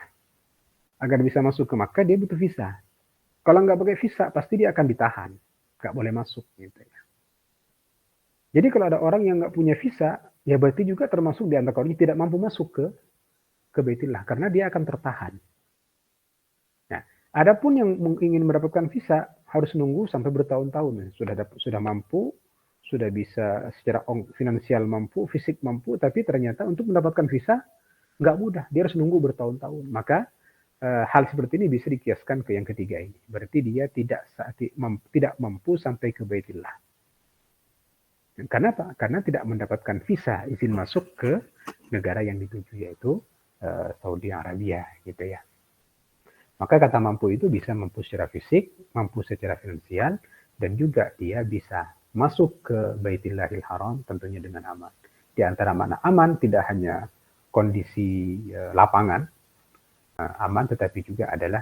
Speaker 1: Agar bisa masuk ke Makkah dia butuh visa. Kalau nggak pakai visa pasti dia akan ditahan, nggak boleh masuk gitu ya. Jadi kalau ada orang yang nggak punya visa, ya berarti juga termasuk di antara orang yang tidak mampu masuk ke Baitullah karena dia akan tertahan. Nah, adapun yang ingin mendapatkan visa harus nunggu sampai bertahun-tahun. Sudah mampu, sudah bisa secara finansial mampu, fisik mampu, tapi ternyata untuk mendapatkan visa nggak mudah. Dia harus nunggu bertahun-tahun. Maka hal seperti ini bisa dikiaskan ke yang ketiga ini. Berarti dia tidak mampu sampai ke Baitullah. Karena apa? Karena tidak mendapatkan visa izin masuk ke negara yang dituju, yaitu Saudi Arabia gitu ya. Maka kata mampu itu bisa mampu secara fisik, mampu secara finansial, dan juga dia bisa masuk ke Baitullahil Haram tentunya dengan aman. Di antara makna aman tidak hanya kondisi lapangan aman, tetapi juga adalah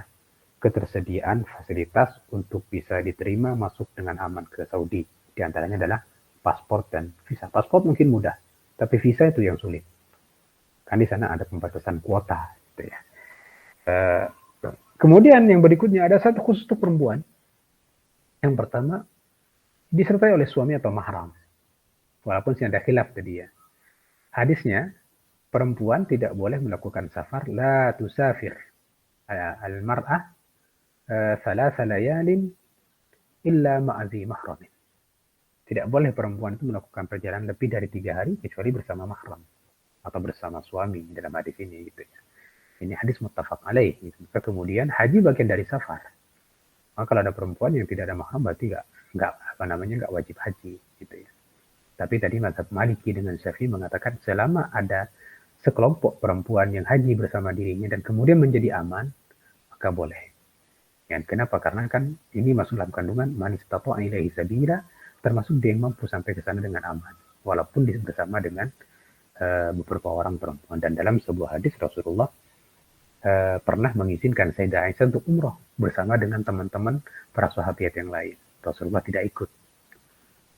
Speaker 1: ketersediaan fasilitas untuk bisa diterima masuk dengan aman ke Saudi. Di antaranya adalah paspor dan visa. Paspor mungkin mudah, tapi visa itu yang sulit. Kan di sana ada pembatasan kuota gitu ya. Kemudian yang berikutnya ada satu khusus untuk perempuan. Yang pertama, disertai oleh suami atau mahram. Walaupun ada khilaf tadi ya. Hadisnya, perempuan tidak boleh melakukan safar. La tusafir al-mar'ah thalatha layalin illa ma'azi mahramin. Tidak boleh perempuan itu melakukan perjalanan lebih dari 3 hari kecuali bersama mahram atau bersama suami dalam hadis ini gitu ya. Ini hadis muttafaq alaih. Gitu. Kemudian haji bagian dari safar. Maka kalau ada perempuan yang tidak ada mahram berarti nggak wajib haji gitu ya. Tapi tadi mazhab Maliki dengan Syafi'i mengatakan selama ada sekelompok perempuan yang haji bersama dirinya dan kemudian menjadi aman, maka boleh. Dan kenapa? Karena kan ini masuk dalam kandungan man istata'a ilaihi sabila, termasuk dia yang mampu sampai ke sana dengan aman. walaupun bersama dengan beberapa orang perempuan. Dan dalam sebuah hadis Rasulullah pernah mengizinkan Sayyidah Aisyah untuk umroh bersama dengan teman-teman para sahabat yang lain. Rasulullah tidak ikut.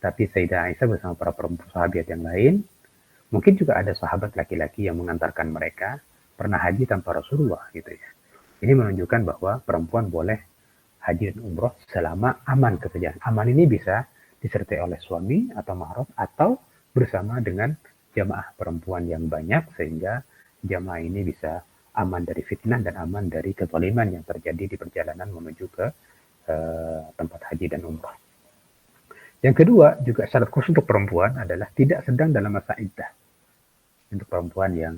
Speaker 1: Tapi Sayyidah Aisyah bersama para sahabat yang lain, mungkin juga ada sahabat laki-laki yang mengantarkan mereka pernah haji tanpa Rasulullah gitu ya. Ini menunjukkan bahwa perempuan boleh haji dan umroh selama aman kesaja. Aman ini bisa disertai oleh suami atau mahram atau bersama dengan jamaah perempuan yang banyak sehingga jamaah ini bisa aman dari fitnah dan aman dari kezaliman yang terjadi di perjalanan menuju ke tempat haji dan umrah. Yang kedua, juga syarat khusus untuk perempuan adalah tidak sedang dalam masa iddah. Untuk perempuan yang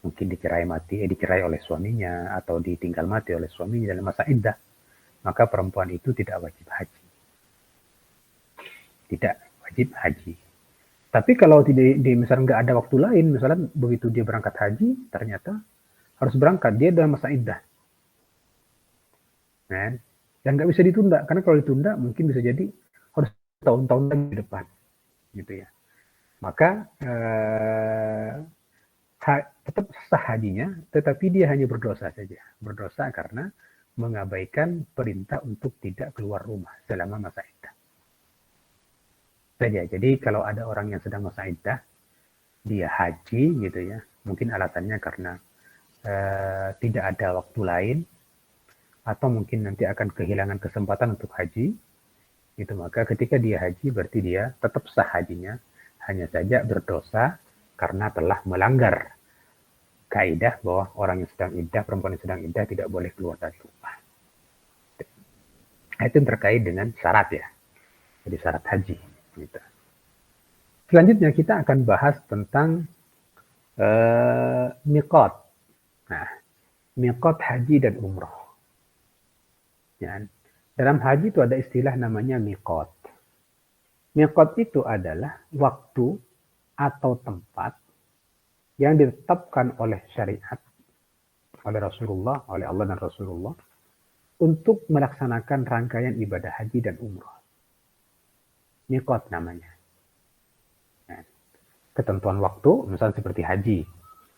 Speaker 1: mungkin dicerai oleh suaminya atau ditinggal mati oleh suaminya dalam masa iddah, maka perempuan itu tidak wajib haji. Tidak wajib haji. Tapi kalau misalnya nggak ada waktu lain, misalnya begitu dia berangkat haji, ternyata harus berangkat, dia dalam masa iddah. Kan? Dan nggak bisa ditunda, karena kalau ditunda mungkin bisa jadi harus tahun-tahun lagi di depan. Gitu ya. Maka tetap sah hajinya, tetapi dia hanya berdosa saja. Berdosa karena mengabaikan perintah untuk tidak keluar rumah selama masa iddah. Saja. Jadi kalau ada orang yang sedang masa iddah, dia haji gitu ya, mungkin alasannya karena tidak ada waktu lain, atau mungkin nanti akan kehilangan kesempatan untuk haji, itu maka ketika dia haji berarti dia tetap sah hajinya, hanya saja berdosa karena telah melanggar kaidah bahwa orang yang sedang iddah, perempuan yang sedang iddah tidak boleh keluar dari rumah. Itu terkait dengan syarat ya, jadi syarat haji. Gitu. Selanjutnya kita akan bahas tentang miqat. Nah, miqat haji dan umroh. Ya, dalam haji itu ada istilah namanya miqat. Miqat itu adalah waktu atau tempat yang ditetapkan oleh syariat, oleh Rasulullah, oleh Allah dan Rasulullah, untuk melaksanakan rangkaian ibadah haji dan umroh. Miqat namanya. Nah, ketentuan waktu, misalnya seperti haji,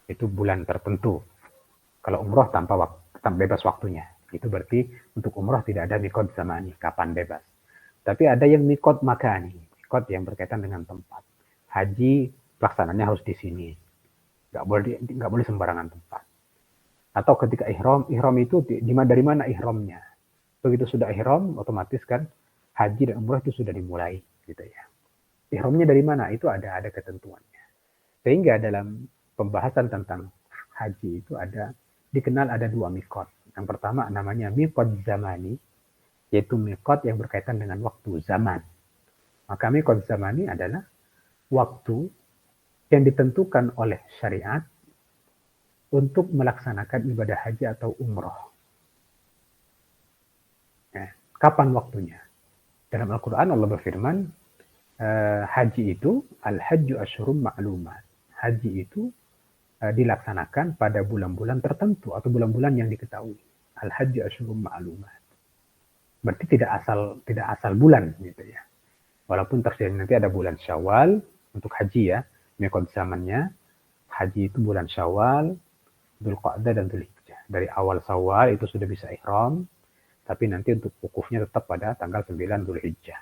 Speaker 1: itu bulan tertentu. Kalau umroh tanpa bebas waktunya, itu berarti untuk umroh tidak ada miqat zamani, kapan bebas. Tapi ada yang miqat makani, miqat yang berkaitan dengan tempat. Haji pelaksananya harus di sini, nggak boleh sembarangan tempat. Atau ketika ihram itu dari mana ihramnya? Begitu sudah ihram, otomatis kan haji dan umroh itu sudah dimulai, gitu ya. Ihramnya dari mana? Itu ada ketentuannya. Sehingga dalam pembahasan tentang haji itu dikenal ada dua miqat. Yang pertama namanya miqat zamani, yaitu miqat yang berkaitan dengan waktu zaman. Maka miqat zamani adalah waktu yang ditentukan oleh syariat untuk melaksanakan ibadah haji atau umroh. Nah, kapan waktunya? Dalam Al-Quran Allah berfirman, haji itu al-hajju asyhurum ma'lumat. Haji itu dilaksanakan pada bulan-bulan tertentu atau bulan-bulan yang diketahui. Al-hajju asyhurum ma'lumat. Berarti tidak asal bulan gitu ya. Walaupun terjadi nanti ada bulan Syawal untuk haji ya, miqat zamannya haji itu bulan Syawal, Dzulqa'dah dan Dzulhijjah. Dari awal Syawal itu sudah bisa ihram, tapi nanti untuk wukufnya tetap pada tanggal 9 Dzulhijjah.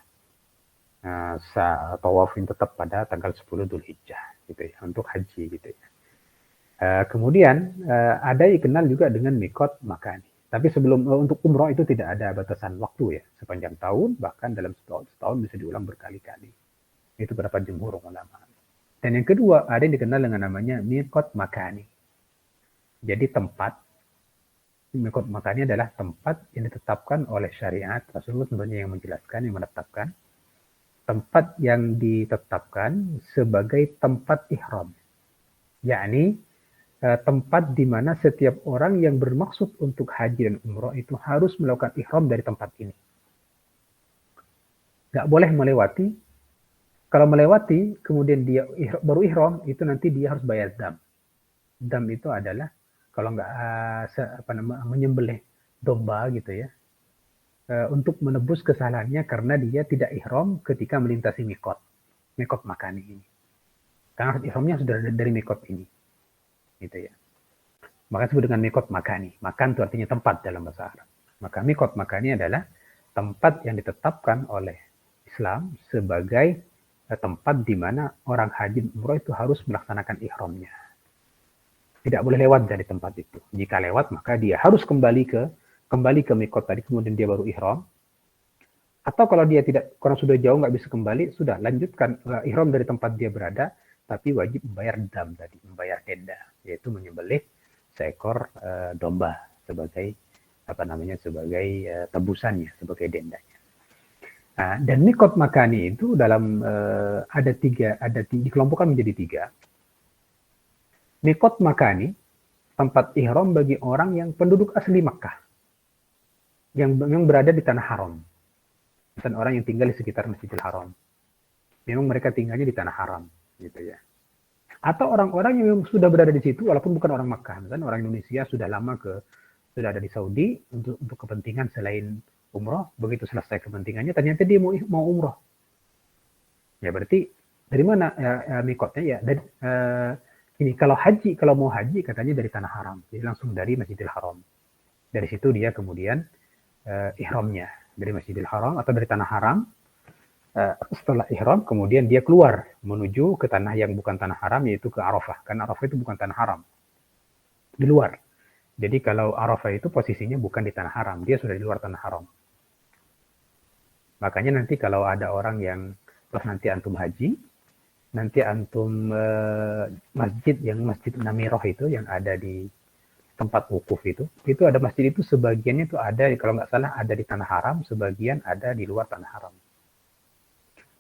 Speaker 1: Tawafin tetap pada tanggal 10 Dzulhijjah gitu ya, untuk haji gitu ya. Kemudian ada yang dikenal juga dengan miqat makani. Tapi sebelum untuk umroh itu tidak ada batasan waktu ya, sepanjang tahun, bahkan dalam setahun bisa diulang berkali-kali. Itu pendapat jumhur ulama. Dan yang kedua ada yang dikenal dengan namanya miqat makani. Jadi tempat, miqat makani adalah tempat yang ditetapkan oleh syariat. Rasulullah sebenarnya yang menjelaskan, yang menetapkan. Tempat yang ditetapkan sebagai tempat ihram. Yakni tempat di mana setiap orang yang bermaksud untuk haji dan umroh itu harus melakukan ihram dari tempat ini. Nggak boleh melewati. Kalau melewati, kemudian dia baru ihram, itu nanti dia harus bayar dam. Dam itu adalah kalau nggak menyembelih domba gitu ya, untuk menebus kesalahannya karena dia tidak ihram ketika melintasi miqat makani ini. Karena ihramnya sudah dari mikot ini. Gitu ya. Maka disebut dengan mikot makani. Makan itu artinya tempat dalam bahasa Arab. Maka mikot makani adalah tempat yang ditetapkan oleh Islam sebagai tempat di mana orang haji umroh itu harus melaksanakan ihramnya. Tidak boleh lewat dari tempat itu. Jika lewat maka dia harus kembali ke mikot tadi, kemudian dia baru ihram. Atau kalau dia tidak, karena sudah jauh nggak bisa kembali, sudah lanjutkan ihram dari tempat dia berada, tapi wajib membayar dam tadi, membayar denda, yaitu menyembelih seekor domba sebagai sebagai tebusannya, sebagai dendanya. Nah, dan mikot makani itu dalam dikelompokkan menjadi 3. Mikot makani, tempat ihram bagi orang yang penduduk asli Makkah, yang berada di tanah haram, dan orang yang tinggal di sekitar Masjidil Haram. Memang mereka tinggalnya di tanah haram, gitu ya. Atau orang-orang yang sudah berada di situ walaupun bukan orang Makkah. Misalnya orang Indonesia sudah ada di Saudi untuk kepentingan selain umroh, begitu selesai kepentingannya ternyata dia mau umroh. Ya berarti dari mana mikotnya ya? Ini kalau mau haji katanya dari tanah haram. Jadi langsung dari Masjidil Haram. Dari situ dia kemudian ihramnya dari Masjidil Haram atau dari tanah haram. Setelah ihram kemudian dia keluar menuju ke tanah yang bukan tanah haram, yaitu ke Arafah. Karena Arafah itu bukan tanah haram, di luar. Jadi kalau Arafah itu posisinya bukan di tanah haram, dia sudah di luar tanah haram. Makanya nanti kalau ada orang yang pas nanti antum haji, nanti antum masjid Namiroh itu yang ada di tempat wukuf itu ada masjid itu sebagiannya itu ada, kalau nggak salah ada di tanah haram, sebagian ada di luar tanah haram.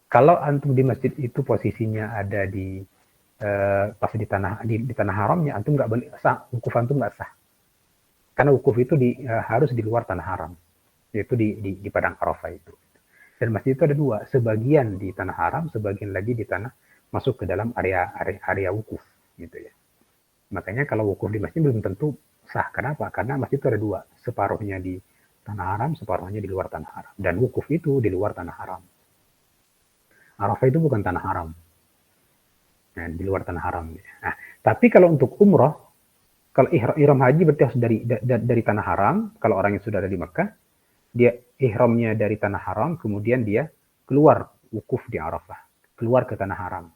Speaker 1: Kalau antum di masjid itu posisinya ada di pas di tanah haramnya, antum nggak boleh sah, wukuf antum nggak sah. Karena wukuf itu harus di luar tanah haram, yaitu di padang Arafah itu. Dan masjid itu ada 2, sebagian di tanah haram, sebagian lagi di tanah masuk ke dalam area wukuf, gitu ya. Makanya kalau wukuf di masjid belum tentu sah. Kenapa? Karena masjid itu ada 2, separuhnya di tanah haram, separuhnya di luar tanah haram. Dan wukuf itu di luar tanah haram. Arafah itu bukan tanah haram. Nah, di luar tanah haram. Nah, tapi kalau untuk umroh, kalau ihram haji berarti harus dari tanah haram. Kalau orang yang sudah ada di Makkah, dia ihramnya dari tanah haram, kemudian dia keluar wukuf di Arafah, keluar ke tanah haram.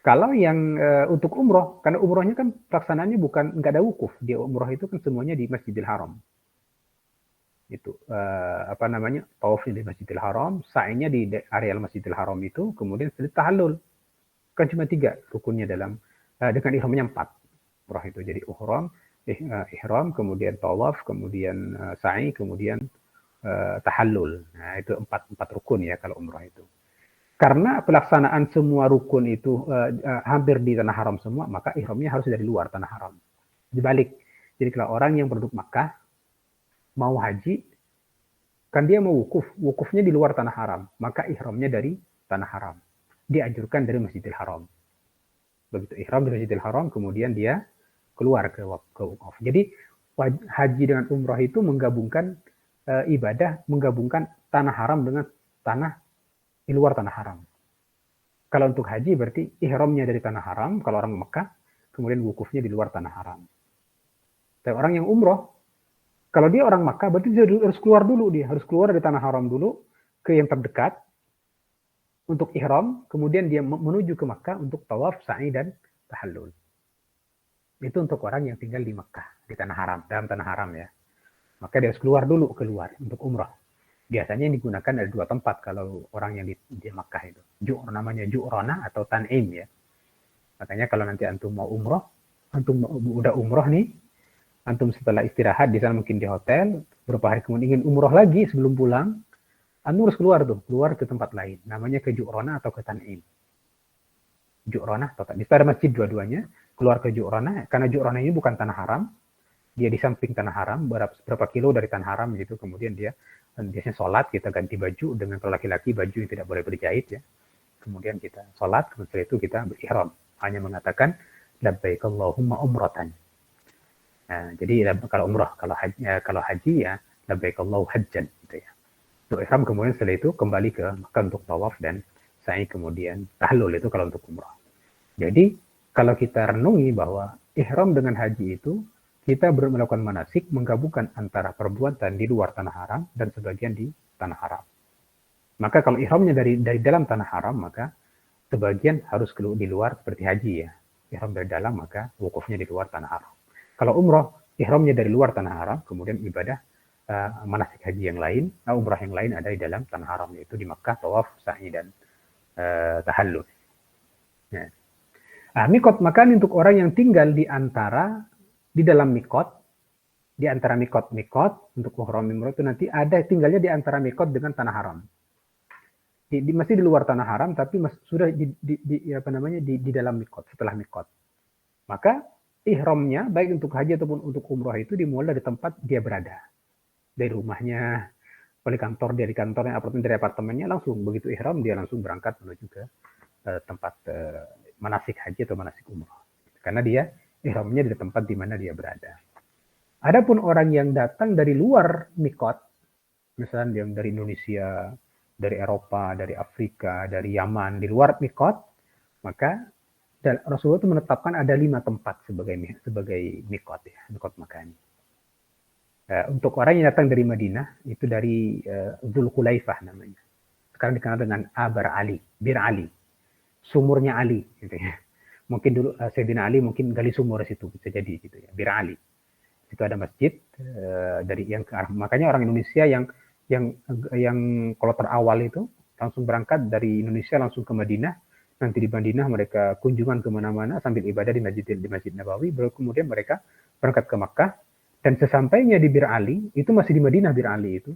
Speaker 1: Kalau yang untuk umroh, karena umrohnya kan pelaksanaannya nggak ada wukuf. Dia umroh itu kan semuanya di Masjidil Haram. Itu tawafnya di Masjidil Haram, sa'inya di area Masjidil Haram itu, kemudian setelah tahallul. Kan cuma 3 rukunnya dengan ihramnya 4. Umrah itu jadi ihram, kemudian tawaf, kemudian sa'i, kemudian tahallul. Nah, itu 4 rukun ya kalau umrah itu. Karena pelaksanaan semua rukun itu hampir di tanah haram semua, maka ihramnya harus dari luar tanah haram. Dibalik. Jadi kalau orang yang penduduk Makkah mau haji, kan dia mau wukufnya di luar tanah haram, maka ihramnya dari tanah haram. Dianjurkan dari Masjidil Haram. Begitu ihram dari Masjidil Haram, kemudian dia keluar ke wukuf. Jadi haji dengan umrah itu menggabungkan ibadah, menggabungkan tanah haram dengan tanah di luar tanah haram. Kalau untuk haji berarti ihramnya dari tanah haram, kalau orang Mekah, kemudian wukufnya di luar tanah haram. Tapi orang yang umroh, kalau dia orang Makkah, berarti dia harus keluar dulu, dia harus keluar dari tanah haram dulu ke yang terdekat untuk ihram, kemudian dia menuju ke Makkah untuk tawaf, sa'i, dan tahallul. Itu untuk orang yang tinggal di Makkah, di tanah haram, dalam tanah haram ya. Maka dia harus keluar untuk umrah. Biasanya yang digunakan ada 2 tempat kalau orang yang di Makkah itu. Namanya Ju'rana atau Tan'im ya. Makanya kalau nanti antum mau umrah, antum udah umrah nih, antum setelah istirahat di sana mungkin di hotel, beberapa hari kemudian ingin umroh lagi sebelum pulang, antum harus keluar ke tempat lain. Namanya ke Ju'rana atau ke Tan'im. Ju'rana atau Tan'im. Di ada masjid dua-duanya, keluar ke Ju'rana, karena Ju'rana ini bukan tanah haram, dia di samping tanah haram, berapa kilo dari tanah haram gitu, kemudian dia biasanya sholat, kita ganti baju, dengan kalau laki-laki baju yang tidak boleh berjahit ya. Kemudian kita sholat, setelah itu kita berihram. Hanya mengatakan, labbaik Allahumma umratan. Nah, jadi kalau umrah, kalau haji ya labbaik Allahu hajjan gitu ya. Untuk ihram kemudian setelah itu kembali ke Makkah untuk tawaf dan sa'i, kemudian tahallul itu kalau untuk umrah. Jadi kalau kita renungi bahwa ihram dengan haji itu kita melakukan manasik menggabungkan antara perbuatan di luar tanah haram dan sebagian di tanah haram. Maka kalau ihramnya dari dalam tanah haram, maka sebagian harus di luar seperti haji ya. Ihram dari dalam, maka wukufnya di luar tanah haram. Kalau umroh, ihramnya dari luar tanah haram, kemudian ibadah manasik haji yang lain, umrah yang lain ada di dalam tanah haram, yaitu di Makkah, tawaf, sa'i, dan tahallul. Ya. Mikot, maka untuk orang yang tinggal di dalam mikot, di antara mikot untuk ihram umroh itu nanti ada tinggalnya di antara mikot dengan tanah haram. Masih di luar tanah haram, tapi sudah di dalam mikot, setelah mikot. Maka ihramnya baik untuk haji ataupun untuk umroh itu dimulai dari tempat dia berada, dari rumahnya, dari kantor, dari kantornya, dari apartemennya, langsung begitu ihram dia langsung berangkat menuju ke tempat manasik haji atau manasik umroh, karena dia ihramnya di tempat di mana dia berada. Adapun orang yang datang dari luar mikot, misalnya yang dari Indonesia, dari Eropa, dari Afrika, dari Yaman, di luar mikot, maka Rasulullah itu menetapkan ada 5 tempat sebagai mikot ya, mikot makani. Untuk orang yang datang dari Madinah, itu dari Dzulhulaifah namanya. Sekarang dikenal dengan Bir Ali, sumurnya Ali gitu ya. Mungkin dulu Sayyidina Ali mungkin gali sumur di situ, bisa jadi gitu ya. Bir Ali. Itu ada masjid dari yang ke arah. Makanya orang Indonesia yang kloter awal itu langsung berangkat dari Indonesia langsung ke Madinah. Nanti di Madinah mereka kunjungan kemana-mana sambil ibadah di Masjid Nabawi. Baru kemudian mereka berangkat ke Makkah. Dan sesampainya di Bir Ali, itu masih di Madinah Bir Ali itu,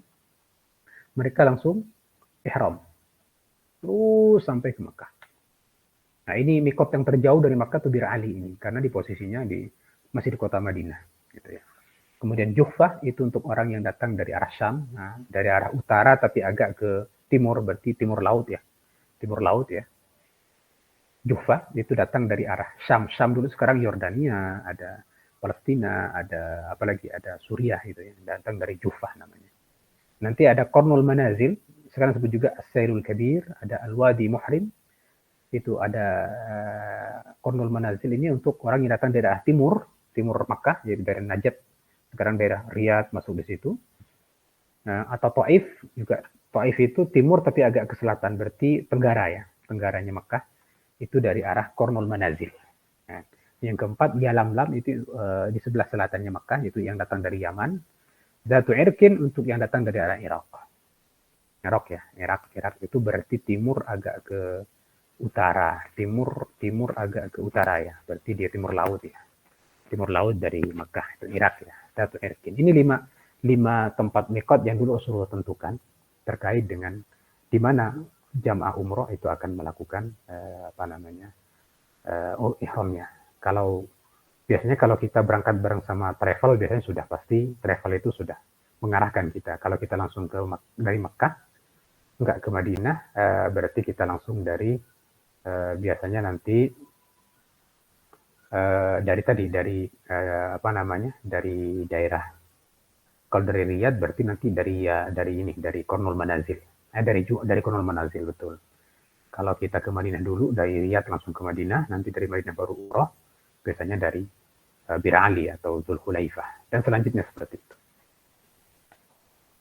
Speaker 1: mereka langsung ihram. Terus sampai ke Makkah. Nah ini mikot yang terjauh dari Makkah itu Bir Ali ini, karena di posisinya masih di kota Madinah. Gitu ya. Kemudian Juhfah itu untuk orang yang datang dari arah Syam, nah, dari arah utara tapi agak ke timur, berarti timur laut ya. Timur laut ya. Juhfah itu datang dari arah Syam. Syam dulu sekarang Yordania, ada Palestina, ada apalagi ada Suriah itu ya, datang dari Juhfah namanya. Nanti ada Qarnul Manazil, sekarang disebut juga As-Sairul Kabir, ada Al-Wadi Muhrim, itu ada Qarnul Manazil ini untuk orang yang datang dari arah timur Makkah, jadi dari Najab, sekarang daerah Riyadh masuk di situ. Atau Taif juga. Taif itu timur tapi agak ke selatan, berarti tenggara ya, tenggaranya Makkah. Itu dari arah Qarnul Manazil. Nah, yang keempat Yalamlam itu di sebelah selatannya Makkah, itu yang datang dari Yaman. Dzatu Irkin untuk yang datang dari arah Irak. Irak itu berarti timur agak ke utara, timur agak ke utara ya, berarti dia timur laut ya. Timur laut dari Makkah itu Irak ya. Dzatu Irkin. Ini 5 tempat mikot yang dulu Rasulullah tentukan terkait dengan di mana jamaah umroh itu akan melakukan ihramnya. Biasanya kalau kita berangkat bareng sama travel, biasanya sudah pasti travel itu sudah mengarahkan kita. Kalau kita langsung dari Makkah, enggak ke Madinah, berarti kita langsung dari biasanya nanti dari daerah. Kalau dari Riyadh berarti nanti dari Qarnul Manazil. Dari Qarnul Manazil betul. Kalau kita ke Madinah dulu, dari Riyadh langsung ke Madinah, nanti dari Madinah baru umroh, biasanya dari Bir Ali atau Dzulhulaifah. Dan selanjutnya seperti itu.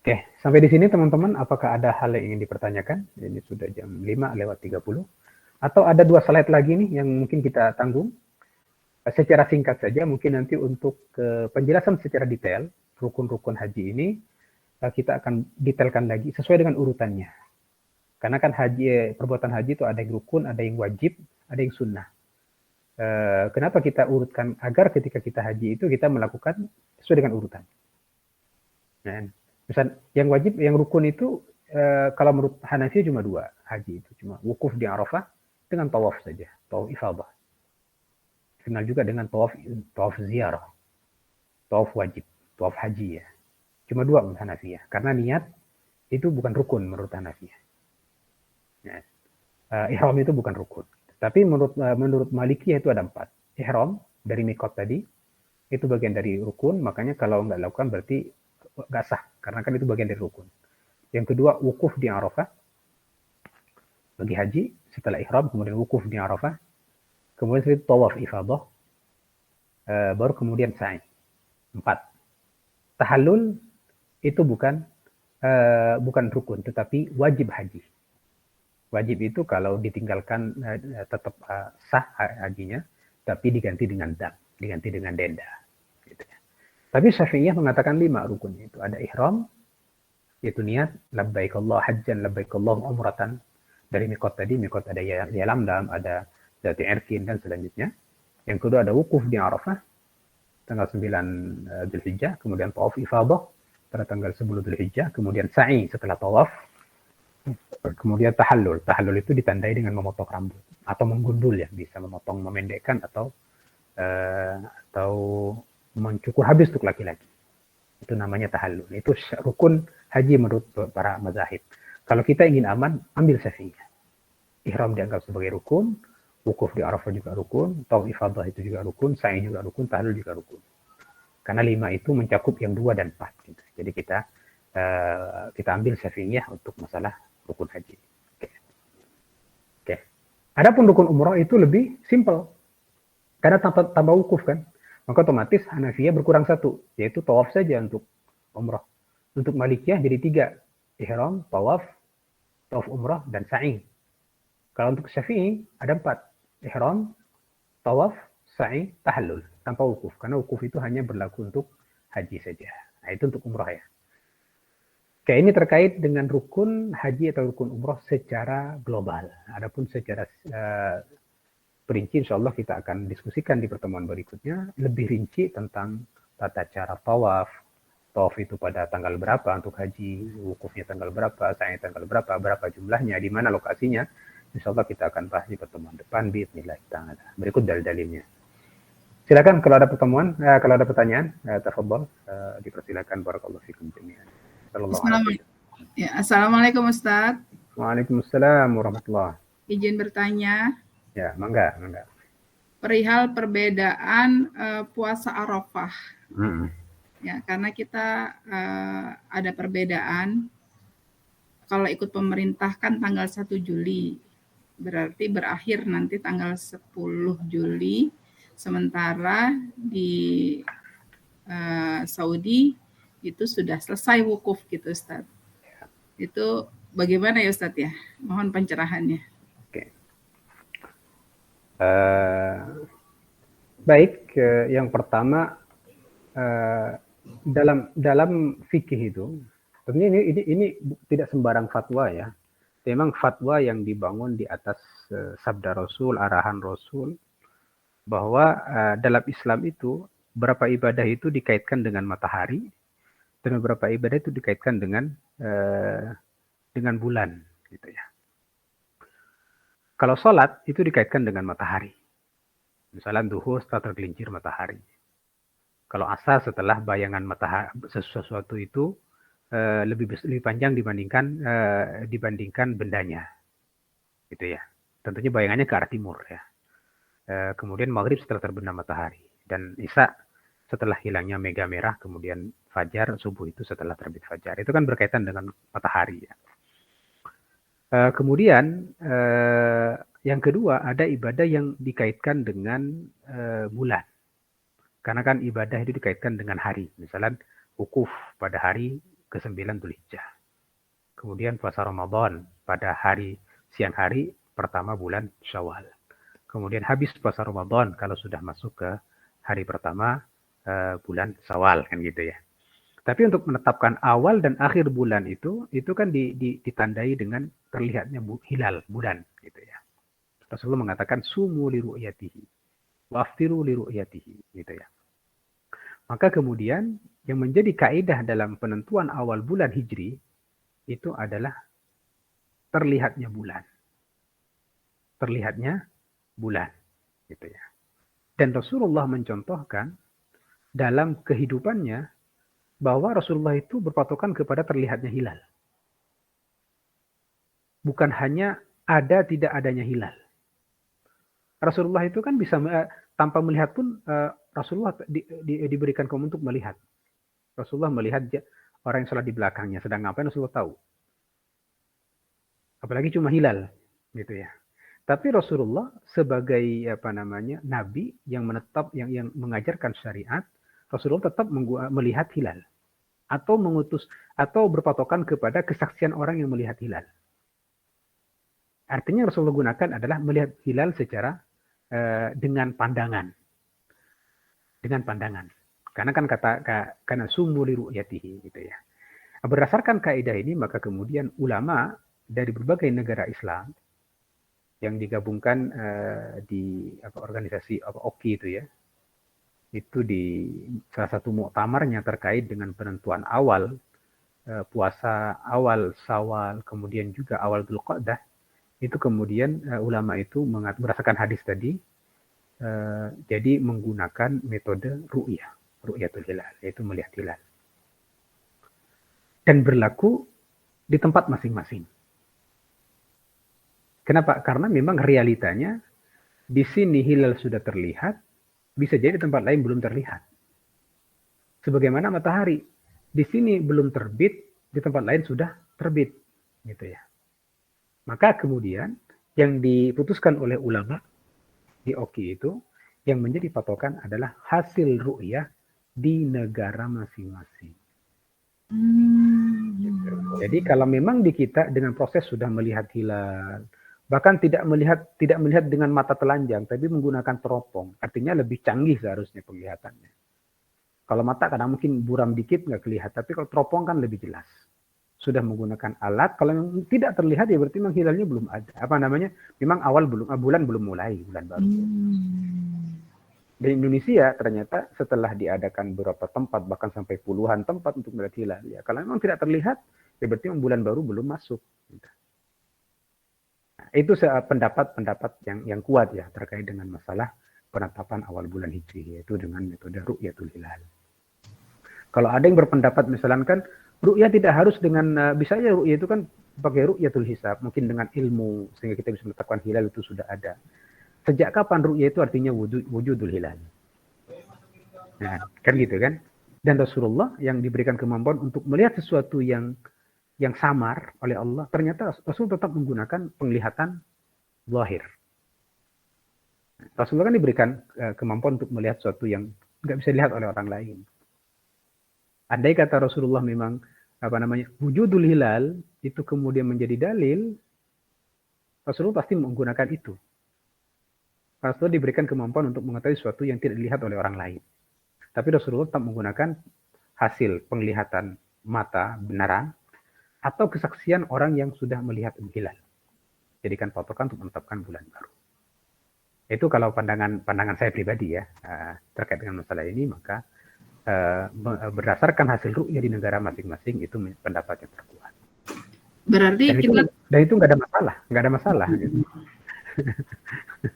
Speaker 1: Oke, sampai di sini teman-teman, apakah ada hal yang ingin dipertanyakan? Ini sudah jam 5:30. Atau ada 2 slide lagi nih yang mungkin kita tanggung. Secara singkat saja, mungkin nanti untuk penjelasan secara detail, rukun-rukun haji ini, kita akan detailkan lagi sesuai dengan urutannya. Karena kan perbuatan haji itu ada yang rukun, ada yang wajib, ada yang sunnah. Kenapa kita urutkan? Agar ketika kita haji itu kita melakukan sesuai dengan urutan. Nah, misal yang wajib, yang rukun itu kalau menurut Hanafi cuma 2 haji itu, cuma wukuf di Arafah dengan tawaf saja, tawaf ifadah. Kenal juga dengan tawaf ziarah, tawaf wajib, tawaf haji ya. Cuma 2 menurut Hanafi ya, karena niat itu bukan rukun menurut Hanafi. Nah, ihram itu bukan rukun. Tapi menurut Malikiyah itu ada 4. Ihram dari mikot tadi itu bagian dari rukun, makanya kalau nggak lakukan berarti nggak sah, karena kan itu bagian dari rukun. Yang kedua, wukuf di Arafah bagi haji setelah ihram, kemudian wukuf di Arafah. kemudian setelah itu tawaf ifadah, baru kemudian sa'i. 4. Tahallul itu bukan rukun, tetapi wajib haji. Wajib itu kalau ditinggalkan tetap sah hajinya, tapi diganti dengan dam, diganti dengan denda. Gitu ya. Tapi Syafi'iyah mengatakan 5 rukunnya itu. Ada ihram, yaitu niat, labbaik Allah hajjan, labbaik Allah umratan. Dari mikot tadi, mikot ada Yalamlam, ada Zati Irkin, dan selanjutnya. Yang kedua ada wukuf di Arafah, tanggal 9 Dzulhijjah, kemudian tawaf ifadah pada tanggal 10 Dzulhijjah, kemudian sa'i setelah tawaf, kemudian tahallul. Tahallul itu ditandai dengan memotong rambut atau menggundul ya, bisa memotong, memendekkan atau mencukur habis untuk laki-laki. Itu namanya tahallul. Itu rukun haji menurut para mazahib. Kalau kita ingin aman, ambil Syafi'iyah. Ihram dianggap sebagai rukun, wukuf di Arafah juga rukun, tawaf ifadah itu juga rukun, sa'i juga rukun, tahallul juga rukun. Karena 5 itu mencakup yang 2 dan 4 gitu. Jadi kita ambil Syafi'iyah untuk masalah rukun haji. Oke. Adapun rukun umrah itu lebih simple. Karena tambah wukuf kan. Maka otomatis Hanafiyah berkurang 1, yaitu tawaf saja untuk umrah. Untuk Malikiyah jadi 3. Ihram, tawaf umrah, dan sa'i. Kalau untuk Syafi'i ada 4. Ihram, tawaf, sa'i, tahallul. Tanpa wukuf. Karena wukuf itu hanya berlaku untuk haji saja. Nah, itu untuk umrah ya. Oke, ini terkait dengan rukun haji atau rukun umrah secara global. Adapun secara perinci, insya Allah kita akan diskusikan di pertemuan berikutnya. Lebih rinci tentang tata cara tawaf. Tawaf itu pada tanggal berapa untuk haji, wukufnya tanggal berapa, sa'i tanggal berapa jumlahnya, di mana lokasinya. Insya Allah kita akan bahas di pertemuan depan. Bismillah ta'ala. Berikut dalil-dalilnya. Silakan kalau ada pertemuan, kalau ada pertanyaan, tafadhol, dipersilakan. Barakallahu fikum jami'an.
Speaker 2: Assalamualaikum Ustaz.
Speaker 1: Waalaikumsalam warahmatullahi.
Speaker 2: Izin bertanya.
Speaker 1: Ya, mangga.
Speaker 2: Perihal perbedaan puasa Arafah. Ya, karena kita ada perbedaan. Kalau ikut pemerintah kan tanggal 1 Juli. Berarti berakhir nanti tanggal 10 Juli. Sementara di Saudi itu sudah selesai wukuf gitu Ustaz. Itu bagaimana ya Ustaz ya? Mohon pencerahannya.
Speaker 1: Oke. Baik, yang pertama dalam fikih itu, tentunya ini tidak sembarang fatwa ya. Memang fatwa yang dibangun di atas sabda Rasul, arahan Rasul, bahwa dalam Islam itu beberapa ibadah itu dikaitkan dengan matahari, dan beberapa ibadah itu dikaitkan dengan bulan, gitu ya. Kalau sholat itu dikaitkan dengan matahari. Misalnya duhur setelah tergelincir matahari. Kalau asar setelah bayangan matahari, sesuatu itu lebih panjang dibandingkan bendanya, gitu ya. Tentunya bayangannya ke arah timur ya. Kemudian maghrib setelah terbenam matahari, dan isya setelah hilangnya mega merah, kemudian fajar, subuh itu setelah terbit fajar. Itu kan berkaitan dengan matahari ya. Kemudian yang kedua ada ibadah yang dikaitkan dengan bulan. Karena kan ibadah itu dikaitkan dengan hari. Misalnya wukuf pada hari ke-9 Dzulhijjah. Kemudian puasa Ramadan pada siang hari pertama bulan Syawal. Kemudian habis puasa Ramadan kalau sudah masuk ke hari pertama bulan Syawal kan gitu ya. Tapi untuk menetapkan awal dan akhir bulan itu kan ditandai dengan terlihatnya hilal bulan gitu ya. Rasulullah mengatakan sumu li ru'yatihi wa aftiru li ru'yatihi gitu ya. Maka kemudian yang menjadi kaidah dalam penentuan awal bulan Hijri itu adalah terlihatnya bulan. Terlihatnya bulan gitu ya. Dan Rasulullah mencontohkan dalam kehidupannya bahwa Rasulullah itu berpatokan kepada terlihatnya hilal. Bukan hanya ada tidak adanya hilal. Rasulullah itu kan bisa tanpa melihat pun Rasulullah diberikan kaum untuk melihat. Rasulullah melihat orang yang sholat di belakangnya sedang ngapain, Rasulullah tahu. Apalagi cuma hilal gitu ya. Tapi Rasulullah sebagai nabi yang menetap yang mengajarkan syariat, Rasulullah tetap melihat hilal atau mengutus atau berpatokan kepada kesaksian orang yang melihat hilal. Artinya Rasulullah gunakan adalah melihat hilal secara dengan pandangan. Dengan pandangan. Karena kan karena sumuli ru'yatihi gitu ya. Berdasarkan kaidah ini maka kemudian ulama dari berbagai negara Islam yang digabungkan di organisasi OKI itu ya, itu di salah satu muktamarnya terkait dengan penentuan awal puasa, awal Syawal, kemudian juga awal Dzulqa'dah, itu kemudian ulama itu berdasarkan hadis tadi, jadi menggunakan metode ru'yatul hilal, yaitu melihat hilal, dan berlaku di tempat masing-masing. Kenapa? Karena memang realitanya di sini hilal sudah terlihat, bisa jadi di tempat lain belum terlihat. Sebagaimana matahari, di sini belum terbit, di tempat lain sudah terbit, gitu ya. Maka kemudian yang diputuskan oleh ulama di OKI itu, yang menjadi patokan adalah hasil ru'yah di negara masing-masing. Gitu. Jadi kalau memang di kita dengan proses sudah melihat hilal, bahkan tidak melihat dengan mata telanjang, tapi menggunakan teropong, artinya lebih canggih seharusnya penglihatannya. Kalau mata kadang mungkin buram dikit nggak kelihatan, tapi kalau teropong kan lebih jelas. Sudah menggunakan alat, kalau yang tidak terlihat ya berarti memang hilalnya belum ada. Memang bulan belum mulai, bulan baru. Di Indonesia ternyata setelah diadakan beberapa tempat, bahkan sampai puluhan tempat untuk melihat hilal, ya kalau memang tidak terlihat, ya berarti memang bulan baru belum masuk. Itu pendapat yang kuat ya terkait dengan masalah penetapan awal bulan Hijri, yaitu dengan metode ru'yatul hilal. Kalau ada yang berpendapat misalkan ru'yah tidak harus dengan bisa aja ru'yah itu kan pakai ru'yatul hisab, mungkin dengan ilmu sehingga kita bisa menetapkan hilal itu sudah ada. Sejak kapan ru'yah itu artinya wujudul hilal? Nah, kan gitu kan? Dan Rasulullah yang diberikan kemampuan untuk melihat sesuatu yang samar oleh Allah, ternyata Rasul tetap menggunakan penglihatan zahir. Rasulullah kan diberikan kemampuan untuk melihat sesuatu yang nggak bisa dilihat oleh orang lain. Andai kata Rasulullah memang wujudul hilal itu kemudian menjadi dalil, Rasulullah pasti menggunakan itu. Rasulullah diberikan kemampuan untuk mengetahui sesuatu yang tidak dilihat oleh orang lain. Tapi Rasulullah tetap menggunakan hasil penglihatan mata benaran atau kesaksian orang yang sudah melihat hilal. Jadikan patokan untuk menetapkan bulan baru. Itu kalau pandangan saya pribadi ya terkait dengan masalah ini, maka berdasarkan hasil ru'yah di negara masing-masing itu pendapat yang terkuat.
Speaker 2: Berarti
Speaker 1: dan itu nggak ada masalah gitu.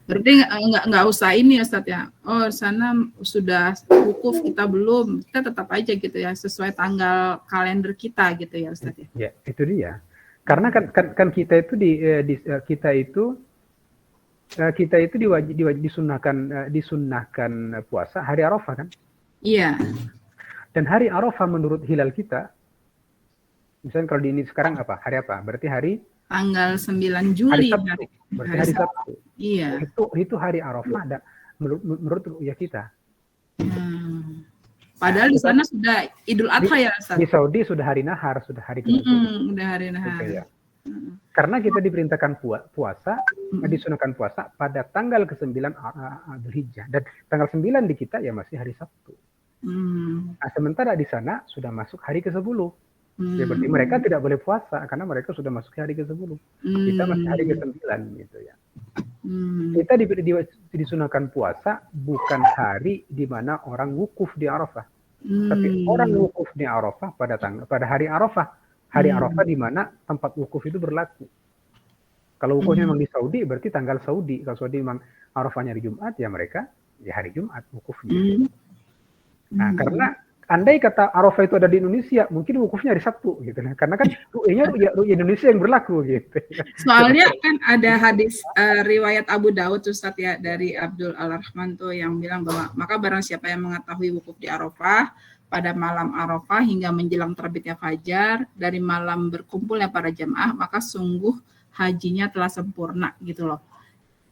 Speaker 2: Berarti nggak usah ini ya Ustadz ya. Oh sana sudah wukuf, kita belum. Kita tetap aja gitu ya sesuai tanggal kalender kita gitu ya Ustadz ya.
Speaker 1: Ya itu dia. Karena kan kita itu kita itu disunahkan puasa hari Arafah kan?
Speaker 2: Iya.
Speaker 1: Dan hari Arafah menurut hilal kita, misalnya kalau di ini sekarang apa? Hari apa? Berarti hari
Speaker 2: tanggal 9 Juli.
Speaker 1: Hari Sabtu.
Speaker 2: Iya.
Speaker 1: Itu hari Arafah ada menurut ru'yah kita.
Speaker 2: Padahal di sana sudah Idul Adha ya Ustaz.
Speaker 1: Di Saudi sudah hari nahar, sudah hari ke-10.
Speaker 2: Udah hari nahar.
Speaker 1: Ya. Karena kita diperintahkan puasa, disunahkan puasa pada tanggal ke-9 Dzulhijjah, dan tanggal 9 di kita ya masih hari Sabtu. Nah, sementara di sana sudah masuk hari ke-10. Ya berarti mereka tidak boleh puasa karena mereka sudah masuk hari ke-10. Kita masih hari ke-9 gitu ya. Kita disunahkan puasa bukan hari di mana orang wukuf di Arafah. Tapi orang wukuf di Arafah pada hari Arafah. Hari Arafah di mana tempat wukuf itu berlaku. Kalau wukufnya memang di Saudi berarti tanggal Saudi. Kalau Saudi memang Arafahnya hari Jumat, ya mereka ya hari Jumat wukufnya. Nah, karena andai kata Arafah itu ada di Indonesia, mungkin wukufnya hari Sabtu gitu. Karena kan ru'yah Indonesia yang berlaku gitu.
Speaker 2: Soalnya kan ada hadis riwayat Abu Daud Ustadz ya dari Abdul Al-Rahman tuh yang bilang bahwa maka barang siapa yang mengetahui wukuf di Arafah pada malam Arafah hingga menjelang terbitnya fajar, dari malam berkumpulnya para jamaah, maka sungguh hajinya telah sempurna gitu loh.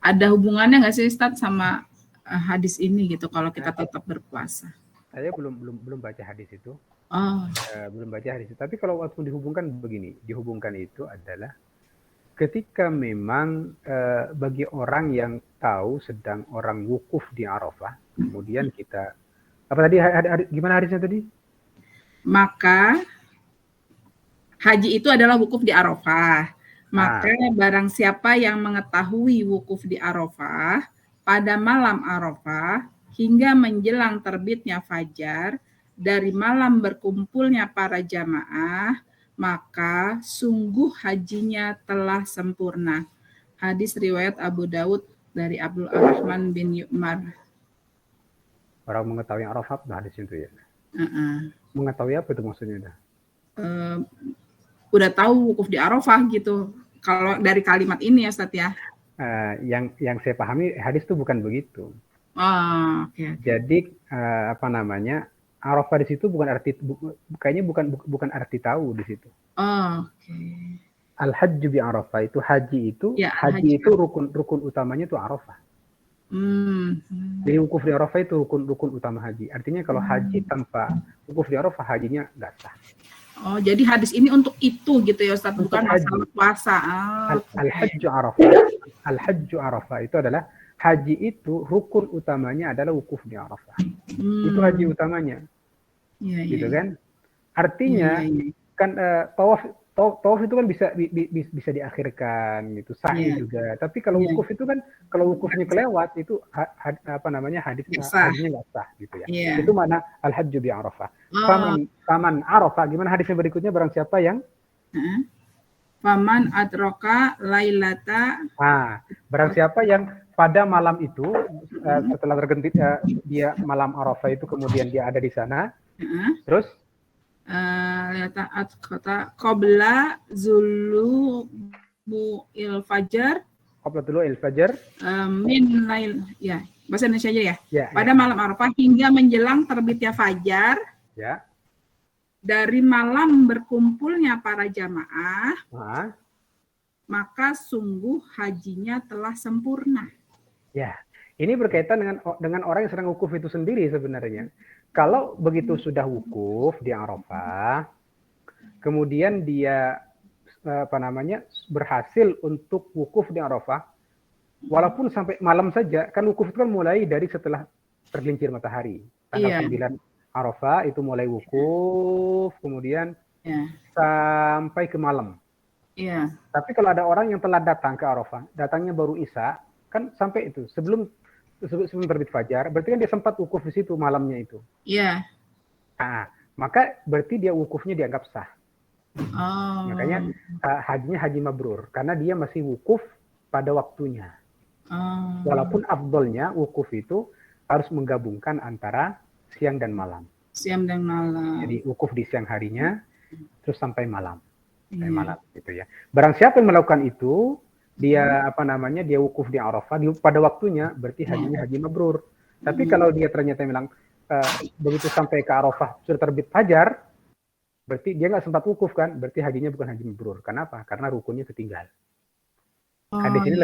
Speaker 2: Ada hubungannya nggak sih Ustadz sama hadis ini gitu kalau kita tetap berpuasa?
Speaker 1: Saya belum baca hadis itu.
Speaker 2: Oh.
Speaker 1: Belum baca hadis itu. Tapi kalau waktu dihubungkan begini, dihubungkan itu adalah ketika memang bagi orang yang tahu sedang orang wukuf di Arafah, kemudian kita apa tadi gimana hadisnya tadi?
Speaker 2: Maka haji itu adalah wukuf di Arafah. Maka barang siapa yang mengetahui wukuf di Arafah pada malam Arafah hingga menjelang terbitnya fajar dari malam berkumpulnya para jamaah, maka sungguh hajinya telah sempurna. Hadis riwayat Abu Daud dari Abdul Rahman bin Umar.
Speaker 1: Orang mengetahui Arafah hadis itu ya. Mengetahui apa itu maksudnya?
Speaker 2: Udah tahu wukuf di Arafah gitu. Kalau dari kalimat ini ya Ustaz ya.
Speaker 1: Yang saya pahami hadis itu bukan begitu.
Speaker 2: Okay.
Speaker 1: Jadi apa namanya? Arafah di situ bukan arti kayaknya bukan arti tahu di situ.
Speaker 2: Okay.
Speaker 1: Al-hajju bi Arafah itu haji itu
Speaker 2: ya,
Speaker 1: haji itu rukun utamanya itu Arafah. Jadi wukuf di Arafah itu rukun utama haji. Artinya kalau haji tanpa wukuf di Arafah hajinya nggak sah.
Speaker 2: Oh, jadi hadis ini untuk itu gitu ya Ustaz, bukan masalah puasa.
Speaker 1: Al-hajju Arafah. Al-hajju Arafah itu adalah haji itu rukun utamanya adalah wukuf di Arafah. Itu haji utamanya. Gitu kan? Artinya kan tawaf itu kan bisa diakhirkan gitu, sahih juga. Tapi kalau wukuf itu kan kalau wukufnya kelewat itu apa namanya hajinya nggak sah gitu ya. Itu mana al-hajju bi Arafah. Faman Arafah, gimana hadisnya berikutnya, barang siapa yang
Speaker 2: faman adraka lailata.
Speaker 1: Barang siapa yang pada malam itu setelah tergentit dia malam Arafah itu kemudian dia ada di sana. Terus
Speaker 2: kata qabla zulu il fajar.
Speaker 1: Qabla dulu il fajar.
Speaker 2: Min lail ya, bahasa Indonesia aja ya. Pada malam Arafah hingga menjelang terbitnya fajar.
Speaker 1: Ya.
Speaker 2: Dari malam berkumpulnya para jamaah. Maka sungguh hajinya telah sempurna.
Speaker 1: Ya, ini berkaitan dengan orang yang sedang wukuf itu sendiri sebenarnya. Kalau begitu sudah wukuf di Arafah, kemudian dia berhasil untuk wukuf di Arafah, walaupun sampai malam saja, kan wukuf itu kan mulai dari setelah tergelincir matahari. Tanggal 9 Arafah itu mulai wukuf, kemudian sampai ke malam. Tapi kalau ada orang yang telah datang ke Arafah, datangnya baru Isya, kan sampai itu sebelum terbit fajar, berarti kan dia sempat wukuf di situ malamnya itu. Maka berarti dia wukufnya dianggap sah. Makanya hajinya haji mabrur karena dia masih wukuf pada waktunya. Walaupun afdolnya wukuf itu harus menggabungkan antara siang dan malam.
Speaker 2: Siang dan malam.
Speaker 1: Jadi wukuf di siang harinya terus sampai malam. Malam gitu ya. Barang siapa yang melakukan itu, dia dia wukuf di Arafah pada waktunya, berarti hajinya haji mabrur. Tapi kalau dia ternyata bilang begitu sampai ke Arafah sudah terbit fajar, berarti dia nggak sempat wukuf kan, berarti hajinya bukan haji mabrur. Kenapa? Karena rukunnya ketinggal. Hadis ini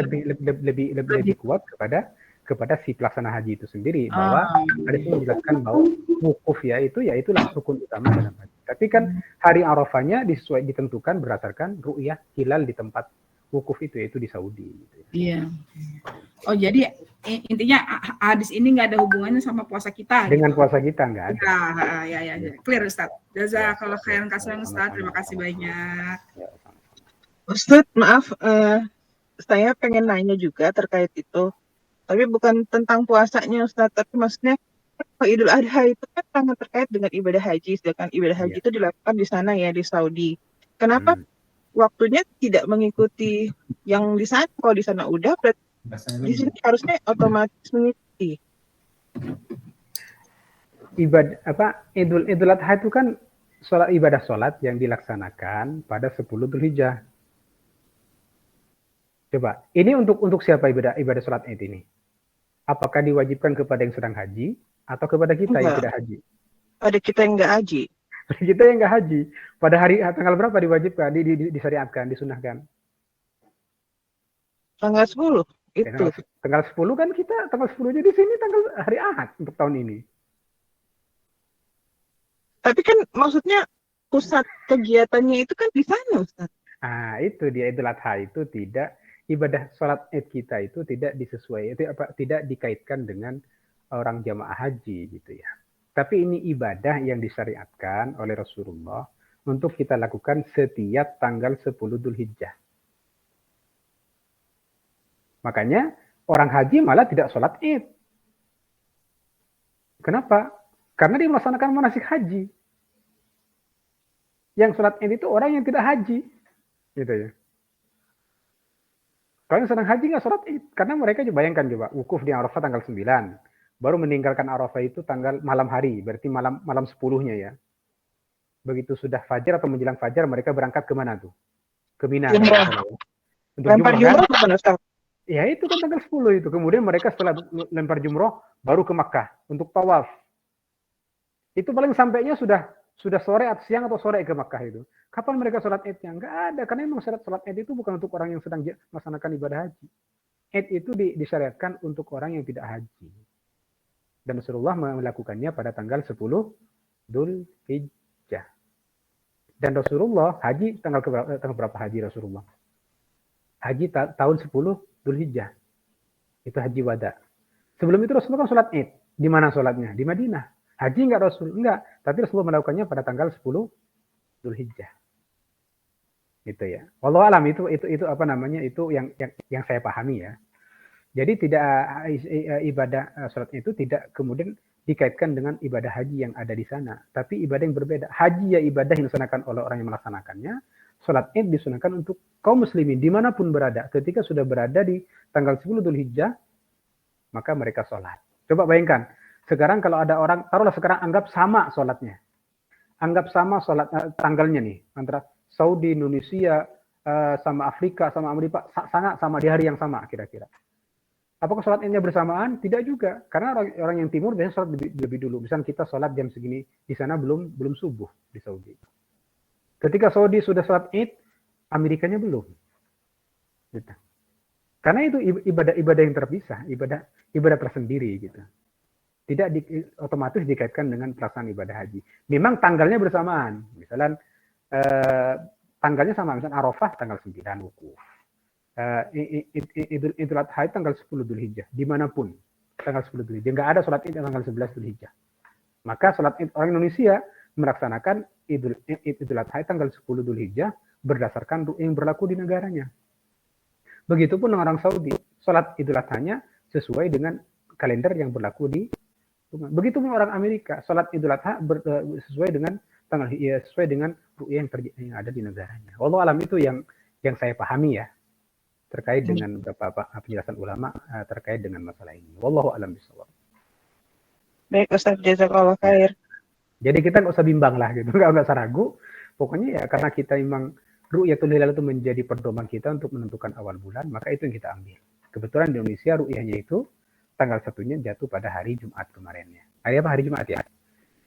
Speaker 1: lebih kuat kepada si pelaksana haji itu sendiri, bahwa hadis ini menjelaskan bahwa wukuf itulah rukun utama dalam haji. Tapi kan hari Arafahnya ditentukan berdasarkan ru'yah hilal di tempat wukuf itu, yaitu di Saudi. Gitu ya.
Speaker 2: Iya. Oh, jadi intinya hadis ini nggak ada hubungannya sama puasa kita.
Speaker 1: Dengan puasa kita nggak ada.
Speaker 2: Ya. Clear Ustaz. Jazakallah khairan kasihan Ustaz. Terima kasih banyak.
Speaker 3: Ustaz, maaf, saya pengen nanya juga terkait itu. Tapi bukan tentang puasanya Ustaz, tapi maksudnya Idul Adha itu kan sangat terkait dengan ibadah haji, sedangkan ibadah haji itu dilakukan di sana ya, di Saudi. Kenapa waktunya tidak mengikuti yang di sana? Kalau di sana udah, berarti di sini harusnya otomatis mengikuti.
Speaker 1: Idul Adha itu kan ibadah sholat yang dilaksanakan pada 10 Dzulhijjah. Coba, ini untuk siapa ibadah sholat Id ini? Apakah diwajibkan kepada yang sedang haji atau kepada kita yang tidak haji?
Speaker 3: Pada kita yang nggak haji.
Speaker 1: Kita yang nggak haji. Pada hari tanggal berapa diwajibkan, disyariatkan, disunahkan?
Speaker 3: Tanggal 10. Itu.
Speaker 1: Tanggal 10 kan kita, tanggal 10-nya di sini tanggal hari Ahad untuk tahun ini.
Speaker 3: Tapi kan maksudnya pusat kegiatannya itu kan di sana, Ustaz.
Speaker 1: Itu dia, Idul Adha itu tidak, ibadah sholat Id kita itu tidak tidak dikaitkan dengan orang jamaah haji gitu ya. Tapi ini ibadah yang disyariatkan oleh Rasulullah untuk kita lakukan setiap tanggal 10 Dzulhijjah. Makanya orang haji malah tidak sholat Id. Kenapa? Karena dia melaksanakan manasik haji. Yang sholat Id itu orang yang tidak haji. Gitu ya. Kalau yang sedang haji nggak sholat Id. Karena mereka bayangkan coba, wukuf di Arafah tanggal 9. Baru meninggalkan Arafah itu tanggal malam hari. Berarti malam 10-nya ya. Begitu sudah fajar atau menjelang fajar, mereka berangkat kemana tuh? Ke Mina.
Speaker 3: Lempar jumroh bukan, Ustaz?
Speaker 1: Ya itu kan tanggal 10 itu. Kemudian mereka setelah lempar jumroh baru ke Makkah untuk tawaf. Itu paling sampainya sudah sore atau siang atau sore ke Makkah itu. Kapan mereka sholat Id-nya? Enggak ada, karena memang sholat Id itu bukan untuk orang yang sedang melaksanakan ibadah haji. Id itu disyariatkan untuk orang yang tidak haji. Dan Rasulullah melakukannya pada tanggal 10 Dzulhijjah. Dan Rasulullah haji tanggal berapa haji Rasulullah? Haji tahun 10 Dzulhijjah. Itu haji wada. Sebelum itu Rasulullah kan sholat Id. Di mana sholatnya? Di Madinah. Haji enggak Rasul? Enggak. Tapi Rasulullah melakukannya pada tanggal 10 Dzulhijjah. Gitu ya. Wallahu alam itu apa namanya? Itu yang saya pahami ya. Jadi tidak ibadah sholat itu tidak kemudian dikaitkan dengan ibadah haji yang ada di sana, tapi ibadah yang berbeda. Haji ya ibadah yang dilaksanakan oleh orang yang melaksanakannya. Sholat Id disunahkan untuk kaum muslimin dimanapun berada. Ketika sudah berada di tanggal 10 Dzulhijjah, maka mereka sholat. Coba bayangkan, sekarang kalau ada orang, taruhlah sekarang anggap sama sholatnya. Anggap sama sholat tanggalnya nih, antara Saudi, Indonesia, sama Afrika, sama Amerika, sangat sama di hari yang sama kira-kira. Apakah sholat Idnya bersamaan? Tidak juga. Karena orang yang timur biasanya sholat lebih dulu. Misalnya kita sholat jam segini, di sana belum subuh di Saudi. Ketika Saudi sudah sholat Id, Amerikanya belum. Gitu. Karena itu ibadah yang terpisah, ibadah tersendiri gitu. Tidak otomatis dikaitkan dengan pelaksanaan ibadah haji. Memang tanggalnya bersamaan. Misalnya tanggalnya sama, misalnya Arafah tanggal 9 wukuf. Idul Adha tanggal 10 Dzulhijjah, dimanapun tanggal 10 Dzulhijjah, nggak ada sholat Id tanggal 11 Dzulhijjah. Maka sholat Id orang Indonesia melaksanakan Idul Adha tanggal 10 Dzulhijjah berdasarkan yang berlaku di negaranya. Begitupun orang Saudi, sholat Idul Adha-nya sesuai dengan kalender yang berlaku di. Begitupun orang Amerika, sholat Idul Adha sesuai dengan tanggal sesuai dengan yang ada di negaranya. Wallahu alam itu yang saya pahami ya. Terkait dengan beberapa penjelasan ulama terkait dengan masalah ini. Wallahu a'lam bishawab.
Speaker 3: Baik Ustaz, jazakallah khair.
Speaker 1: Jadi kita nggak usah bimbang lah gitu, nggak usah ragu. Pokoknya ya karena kita memang ru'yatul hilal itu menjadi pedoman kita untuk menentukan awal bulan, maka itu yang kita ambil. Kebetulan di Indonesia ru'yahnya itu tanggal 1-nya jatuh pada hari Jumat kemarinnya. Hari apa? Hari Jumat ya.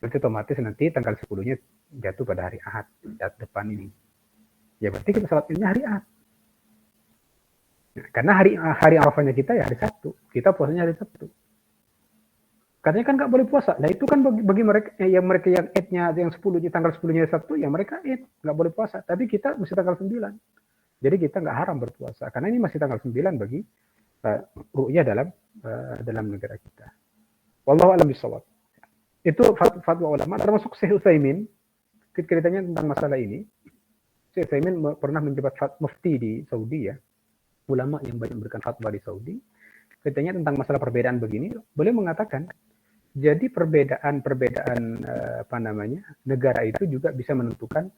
Speaker 1: Berarti otomatis nanti tanggal 10-nya jatuh pada hari Ahad depan ini. Ya berarti kita sholat Idnya hari Ahad. Nah, karena hari Arafahnya kita ya hari Sabtu, kita puasanya hari Sabtu. Katanya kan nggak boleh puasa. Nah itu kan bagi mereka yang Idnya yang 10-nya tanggal 10-nya Sabtu, ya mereka Id nggak boleh puasa. Tapi kita mesti tanggal 9. Jadi kita nggak haram berpuasa karena ini masih tanggal 9 bagi ru'yah dalam negara kita. Wallahu a'lam bishawab. Itu fatwa ulama termasuk Syekh Utsaimin ceritanya tentang masalah ini. Syekh Utsaimin pernah menjabat mufti di Saudi ya. Ulama yang banyak memberikan fatwa di Saudi, katanya tentang masalah perbedaan begini, boleh mengatakan, jadi perbedaan apa namanya negara itu juga bisa menentukan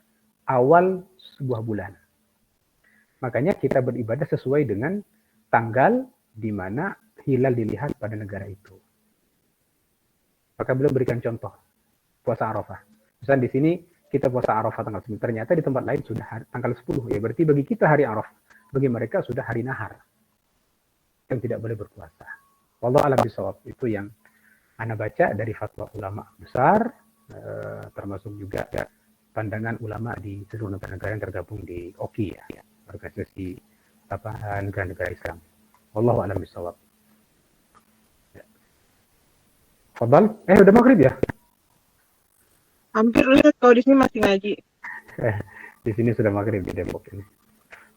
Speaker 1: awal sebuah bulan. Makanya kita beribadah sesuai dengan tanggal di mana hilal dilihat pada negara itu. Maka beliau berikan contoh puasa Arafah. Misalnya di sini kita puasa Arafah tanggal 9, ternyata di tempat lain sudah tanggal 10, ya berarti bagi kita hari Arafah. Bagi mereka sudah hari nahar yang tidak boleh berpuasa. Wallahu a'lam bishawab. Itu yang ana baca dari fatwa ulama besar, termasuk juga pandangan ulama di seluruh negara yang tergabung di OKI ya, organisasi negara-negara Islam. Wallahu a'lam bishawab. Fadal, udah maghrib ya?
Speaker 3: Hampir Ustaz, kalau di sini masih ngaji.
Speaker 1: Di sini sudah maghrib di Depok ini.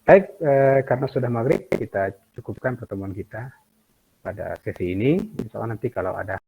Speaker 1: Baik, karena sudah maghrib, kita cukupkan pertemuan kita pada sesi ini. Insya Allah nanti kalau ada